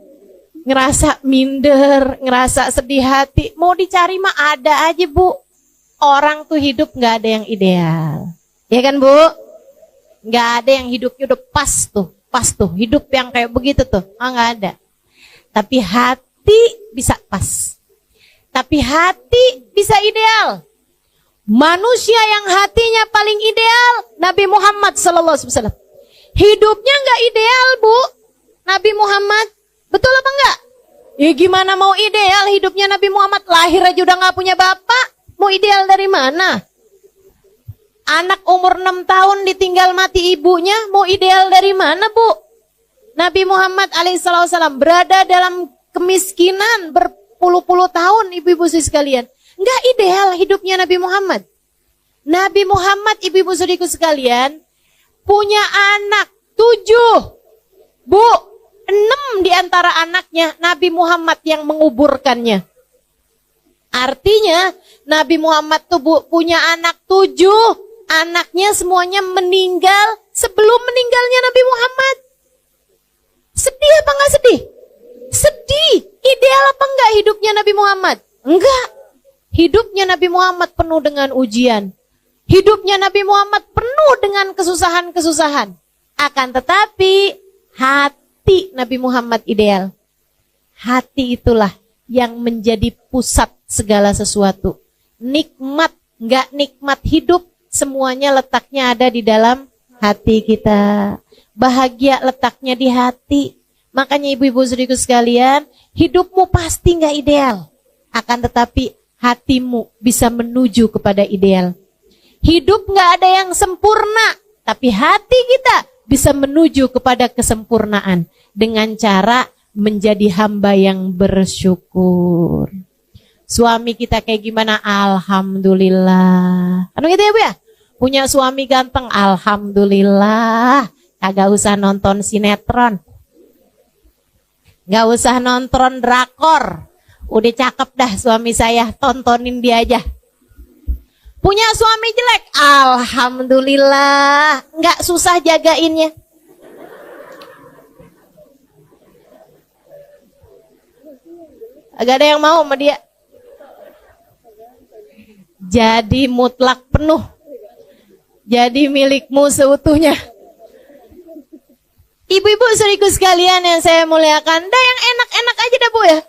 ngerasa minder, ngerasa sedih hati, mau dicari mah ada aja Bu. Orang tuh hidup gak ada yang ideal, ya kan Bu? Gak ada yang hidupnya udah pas tuh, hidup yang kayak begitu tuh, gak ada. Tapi hati bisa pas. Tapi hati bisa ideal. Manusia yang hatinya paling ideal, Nabi Muhammad SAW. Hidupnya nggak ideal Bu, Nabi Muhammad. Betul apa enggak? Ya gimana mau ideal hidupnya Nabi Muhammad? Lahir aja udah nggak punya bapak. Mau ideal dari mana? Anak umur 6 tahun ditinggal mati ibunya. Mau ideal dari mana Bu? Nabi Muhammad alaihissalam berada dalam kemiskinan berpuluh-puluh tahun, ibu-ibu sekalian. Nggak ideal hidupnya Nabi Muhammad. Nabi Muhammad, ibu-ibu saudariku sekalian, punya anak 7. Bu, 6 di antara anaknya Nabi Muhammad yang menguburkannya. Artinya Nabi Muhammad tuh Bu, punya anak 7. Anaknya semuanya meninggal sebelum meninggalnya Nabi Muhammad. Sedih apa enggak sedih? Sedih. Ideal apa enggak hidupnya Nabi Muhammad? Enggak. Hidupnya Nabi Muhammad penuh dengan ujian. Hidupnya Nabi Muhammad penuh dengan kesusahan-kesusahan. Akan tetapi hati Nabi Muhammad ideal. Hati itulah yang menjadi pusat segala sesuatu. Nikmat, enggak nikmat hidup, semuanya letaknya ada di dalam hati kita. Bahagia letaknya di hati. Makanya ibu-ibu saudariku sekalian, hidupmu pasti enggak ideal. Akan tetapi hatimu bisa menuju kepada ideal. Hidup enggak ada yang sempurna, tapi hati kita bisa menuju kepada kesempurnaan dengan cara menjadi hamba yang bersyukur. Suami kita kayak gimana? Alhamdulillah. Anu gitu ya Bu ya? Punya suami ganteng, alhamdulillah. Kagak usah nonton sinetron. Gak usah nonton drakor. Udah cakep dah suami saya, tontonin dia aja. Punya suami jelek, alhamdulillah. Gak susah jagainnya. Agak ada yang mau sama dia. Jadi mutlak penuh. Jadi milikmu seutuhnya. Ibu-ibu saudariku sekalian yang saya muliakan, dah yang enak-enak aja dah Bu ya.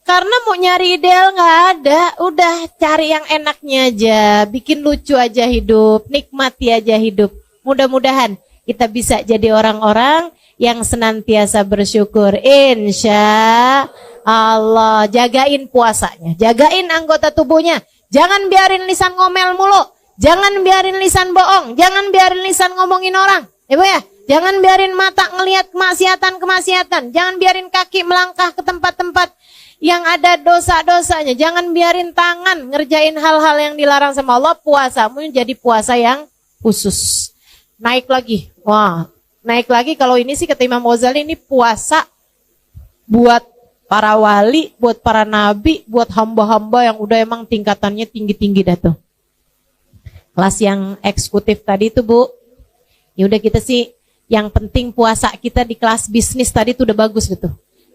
Karena mau nyari ideal nggak ada, udah cari yang enaknya aja, bikin lucu aja hidup, nikmati aja hidup. Mudah-mudahan kita bisa jadi orang-orang yang senantiasa bersyukur. Insya Allah, jagain puasanya, jagain anggota tubuhnya. Jangan biarin lisan ngomel mulu, jangan biarin lisan bohong, jangan biarin lisan ngomongin orang. Ibu ya, jangan biarin mata ngelihat kemaksiatan, jangan biarin kaki melangkah ke tempat-tempat yang ada dosa-dosanya. Jangan biarin tangan ngerjain hal-hal yang dilarang sama Allah. Puasamu jadi puasa yang khusus. Naik lagi. Wah, naik lagi kalau ini sih kata Imam Ghazali, ini puasa buat para wali, buat para nabi, buat hamba-hamba yang udah emang tingkatannya tinggi-tinggi dah tuh. Kelas yang eksekutif tadi tuh Bu. Ya udah kita sih yang penting puasa kita di kelas bisnis tadi tuh udah bagus gitu.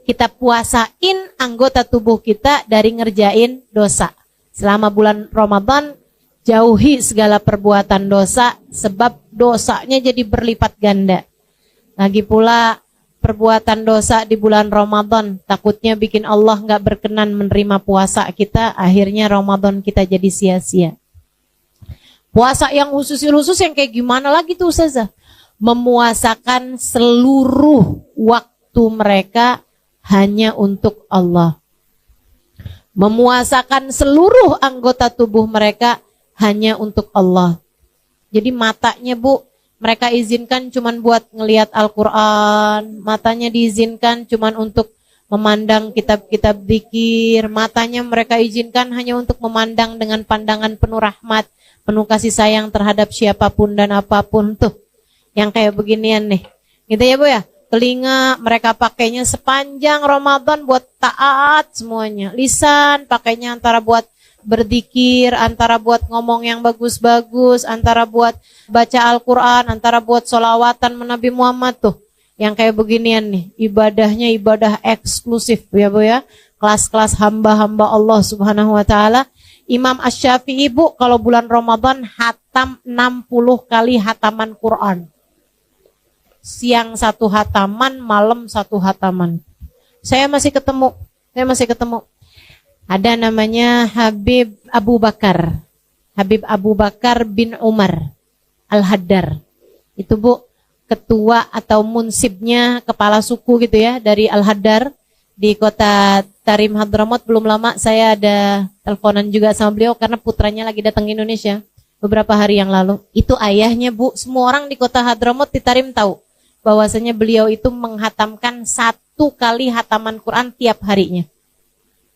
Kita puasain anggota tubuh kita dari ngerjain dosa. Selama bulan Ramadan, jauhi segala perbuatan dosa, sebab dosanya jadi berlipat ganda. Lagi pula perbuatan dosa di bulan Ramadan, takutnya bikin Allah gak berkenan menerima puasa kita, akhirnya Ramadan kita jadi sia-sia. Puasa yang khusus yang kayak gimana lagi tuh Ustazah? Memuasakan seluruh waktu mereka hanya untuk Allah. Memuasakan seluruh anggota tubuh mereka hanya untuk Allah. Jadi matanya Bu, mereka izinkan cuman buat ngelihat Al-Quran, matanya diizinkan cuman untuk memandang kitab-kitab zikir, matanya mereka izinkan hanya untuk memandang dengan pandangan penuh rahmat, penuh kasih sayang terhadap siapapun dan apapun tuh. Yang kayak beginian nih. Gitu ya Bu ya. Telinga mereka pakainya sepanjang Ramadan buat taat semuanya. Lisan pakainya antara buat berzikir, antara buat ngomong yang bagus-bagus, antara buat baca Al-Quran, antara buat sholawatan Nabi Muhammad tuh. Yang kayak beginian nih, ibadahnya ibadah eksklusif ya Bu ya. Kelas-kelas hamba-hamba Allah Subhanahu wa taala. Imam Asy-Syafi'i Bu, kalau bulan Ramadan hatam 60 kali hataman Quran. Siang 1 hataman, malam 1 hataman. Saya masih ketemu. Ada namanya Habib Abu Bakar. Habib Abu Bakar bin Umar Al-Haddar. Itu Bu, ketua atau munsibnya, kepala suku gitu ya, dari Al-Haddar di kota Tarim Hadramaut. Belum lama saya ada teleponan juga sama beliau karena putranya lagi datang ke Indonesia beberapa hari yang lalu. Itu ayahnya Bu, semua orang di kota Hadramaut di Tarim tahu bahwasanya beliau itu menghatamkan 1 kali hataman Quran tiap harinya.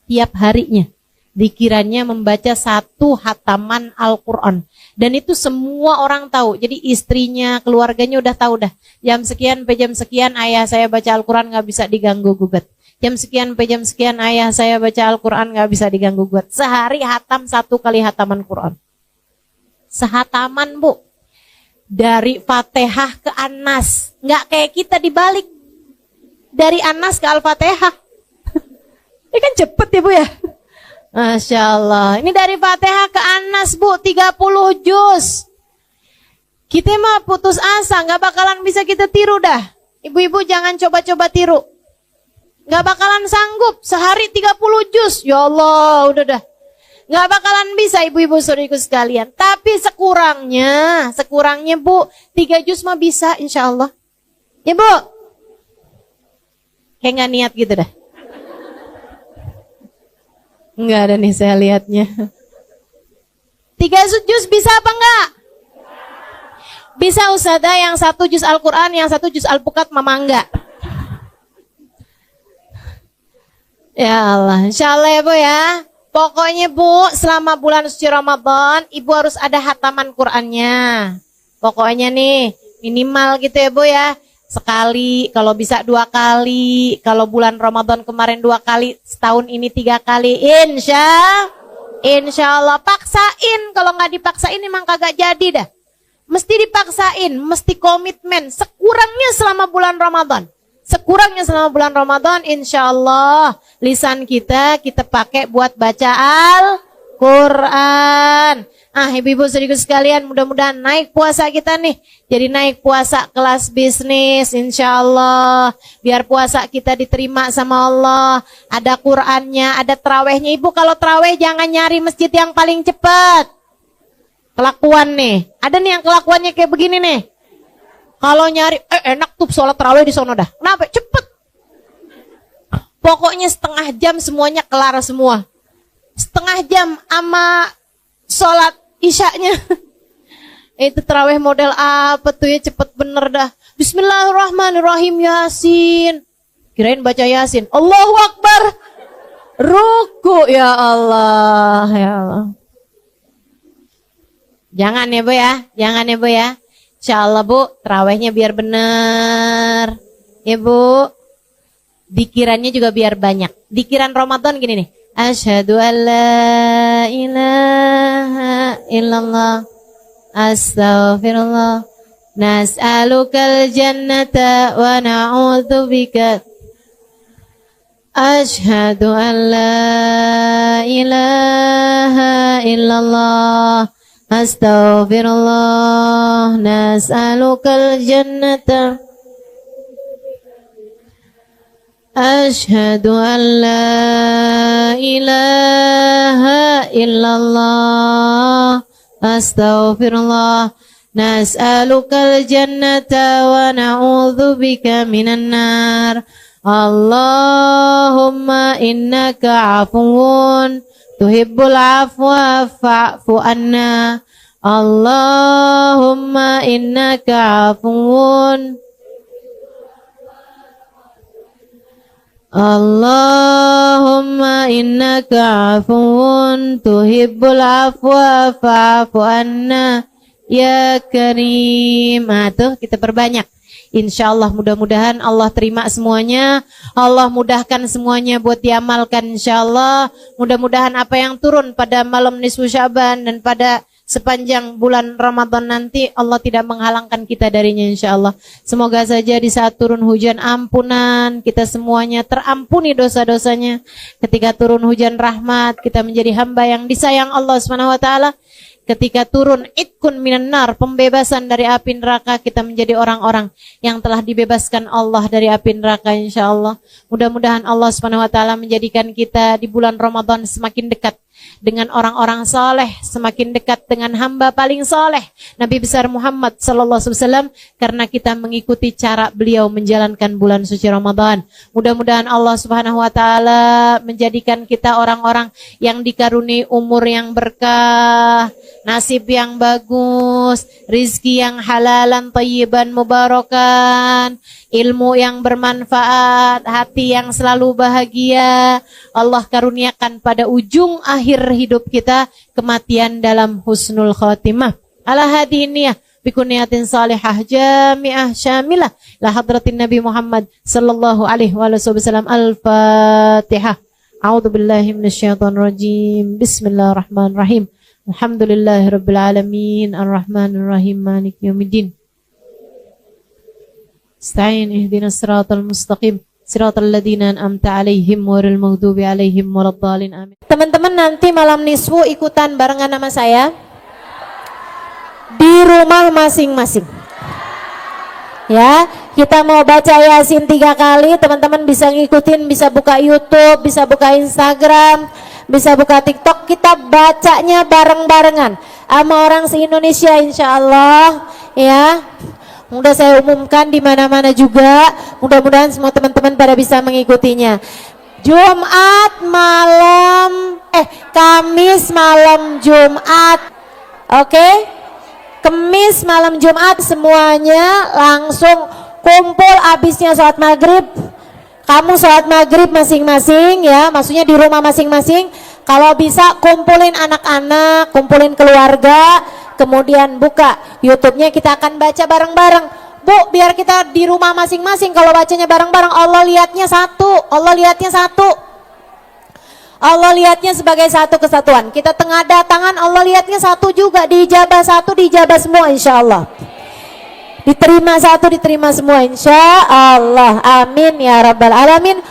Tiap harinya. Dikiranya membaca 1 hataman Al-Quran. Dan itu semua orang tahu. Jadi istrinya, keluarganya udah tahu dah. Jam sekian sampai jam sekian ayah saya baca Al-Quran gak bisa diganggu gugat. Jam sekian sampai jam sekian ayah saya baca Al-Quran gak bisa diganggu gugat. Sehari hatam 1 kali hataman Quran. Sehataman Bu. Dari Fatihah ke An-Nas. Gak kayak kita dibalik. Dari An-Nas ke Al-Fatihah. Ini kan cepet ya Bu ya. Masya Allah. Ini dari Fatihah ke An-Nas Bu, 30 juz. Kita mah putus asa, gak bakalan bisa kita tiru dah. Ibu-ibu jangan coba-coba tiru. Gak bakalan sanggup, sehari 30 juz. Ya Allah, udah dah. Gak bakalan bisa ibu-ibu saudariku sekalian. Tapi sekurangnya Bu, 3 juz mah bisa insya Allah. Ya Bu. Kayak gak niat gitu dah. Enggak ada nih saya lihatnya. 3 juz bisa apa enggak? Bisa Ustazah, yang 1 juz Al-Quran, yang 1 juz Al-Bukat mama enggak. Ya Allah, insya Allah ya Bu ya. Pokoknya Bu, selama bulan suci Ramadan, Ibu harus ada hataman Qurannya. Pokoknya nih, minimal gitu ya Bu ya. Sekali, kalau bisa 2 kali, kalau bulan Ramadan kemarin 2 kali, setahun ini 3 kali, insya Allah. Paksain, kalau nggak dipaksain emang kagak jadi dah. Mesti dipaksain, mesti komitmen, sekurangnya selama bulan Ramadan. Sekurangnya selama bulan Ramadan, insya Allah lisan kita pakai buat baca Al-Quran. Ibu-ibu saudariku sekalian, mudah-mudahan naik puasa kita nih. Jadi naik puasa kelas bisnis, insya Allah. Biar puasa kita diterima sama Allah. Ada Qurannya, ada terawihnya. Ibu kalau terawih jangan nyari masjid yang paling cepat. Kelakuan nih. Ada nih yang kelakuannya kayak begini nih. Kalau nyari, enak tuh sholat terawih di sono dah. Kenapa? Cepet. Pokoknya setengah jam semuanya kelar semua. Setengah jam sama sholat isyaknya. Itu terawih model apa tuh ya, cepet bener dah. Bismillahirrahmanirrahim, Yasin. Kirain baca Yasin. Allahu Akbar. Ruku, ya Allah, ya Allah. Jangan ya Bu ya, jangan ya Bu ya. Insya Allah Bu, terawihnya biar bener. Ya Bu. Dikirannya juga biar banyak. Dikiran Ramadan gini nih. Asyhadu an la ilaha illallah astaghfirullah nas'alukal jannata wa na'udzubika. Asyhadu an la ilaha illallah astaghfirullah nas'alukal jannata. Asyhadu an la ilaha illallah astaghfirullah nas'alukal jannata wa na'udzubika minan nar. Allahumma innaka afuwun tuhibbul afwa fa'fu anna. Allahumma innaka afuwun. Allahumma innaka afuwun tuhibbul afwa fa'fu anna ya karim. Tuh kita perbanyak. Insya Allah mudah-mudahan Allah terima semuanya. Allah mudahkan semuanya buat diamalkan insya Allah. Mudah-mudahan apa yang turun pada malam nisfu Syaban dan pada sepanjang bulan Ramadan nanti Allah tidak menghalangkan kita darinya insya Allah. Semoga saja di saat turun hujan ampunan kita semuanya terampuni dosa-dosanya. Ketika turun hujan rahmat kita menjadi hamba yang disayang Allah SWT. Ketika turun itkun minan nar, pembebasan dari api neraka, kita menjadi orang-orang yang telah dibebaskan Allah dari api neraka insyaallah. Mudah-mudahan Allah SWT menjadikan kita di bulan Ramadan semakin dekat dengan orang-orang saleh, semakin dekat dengan hamba paling saleh Nabi besar Muhammad sallallahu alaihi wasallam, karena kita mengikuti cara beliau menjalankan bulan suci Ramadan. Mudah-mudahan Allah Subhanahu wa taala menjadikan kita orang-orang yang dikaruniai umur yang berkah, nasib yang bagus, rizki yang halalan thayyiban mubarakan, ilmu yang bermanfaat, hati yang selalu bahagia. Allah karuniakan pada ujung akhir hidup kita kematian dalam husnul khatimah. Ala hadiniyah bikuniyatin salihah jami'ah syamilah la hadratin Nabi Muhammad sallallahu alaihi wasallam. Al-Fatihah. A'udzu billahi minasyaitonir rajim. Bismillahirrahmanirrahim. Alhamdulillahirabbil alamin arrahmanir rahim maliki yaumiddin. Ista'in ihdinas siratal mustaqim siratal ladzina an'amta 'alaihim ghairil maghdubi 'alaihim waladdallin amin. Teman-teman nanti malam nisfu ikutan barengan sama saya di rumah masing-masing. Ya, kita mau baca Yasin 3 kali, teman-teman bisa ngikutin, bisa buka YouTube, bisa buka Instagram, bisa buka TikTok, kita bacanya bareng-barengan sama orang se-Indonesia insyaallah ya. Mudah saya umumkan di mana-mana juga. Mudah-mudahan semua teman-teman pada bisa mengikutinya. Jumat malam, Kamis malam Jumat. Oke? Kamis malam Jumat semuanya langsung kumpul abisnya sholat maghrib. Kamu sholat maghrib masing-masing ya, maksudnya di rumah masing-masing. Kalau bisa kumpulin anak-anak, kumpulin keluarga, kemudian buka YouTube-nya, kita akan baca bareng-bareng. Bu, biar kita di rumah masing-masing kalau bacanya bareng-bareng, Allah lihatnya satu, Allah lihatnya satu. Allah lihatnya sebagai satu kesatuan. Kita tengada tangan, Allah lihatnya satu juga, diijabah satu, diijabah semua insya Allah. Diterima satu, diterima semua insya Allah. Amin ya rabbal alamin.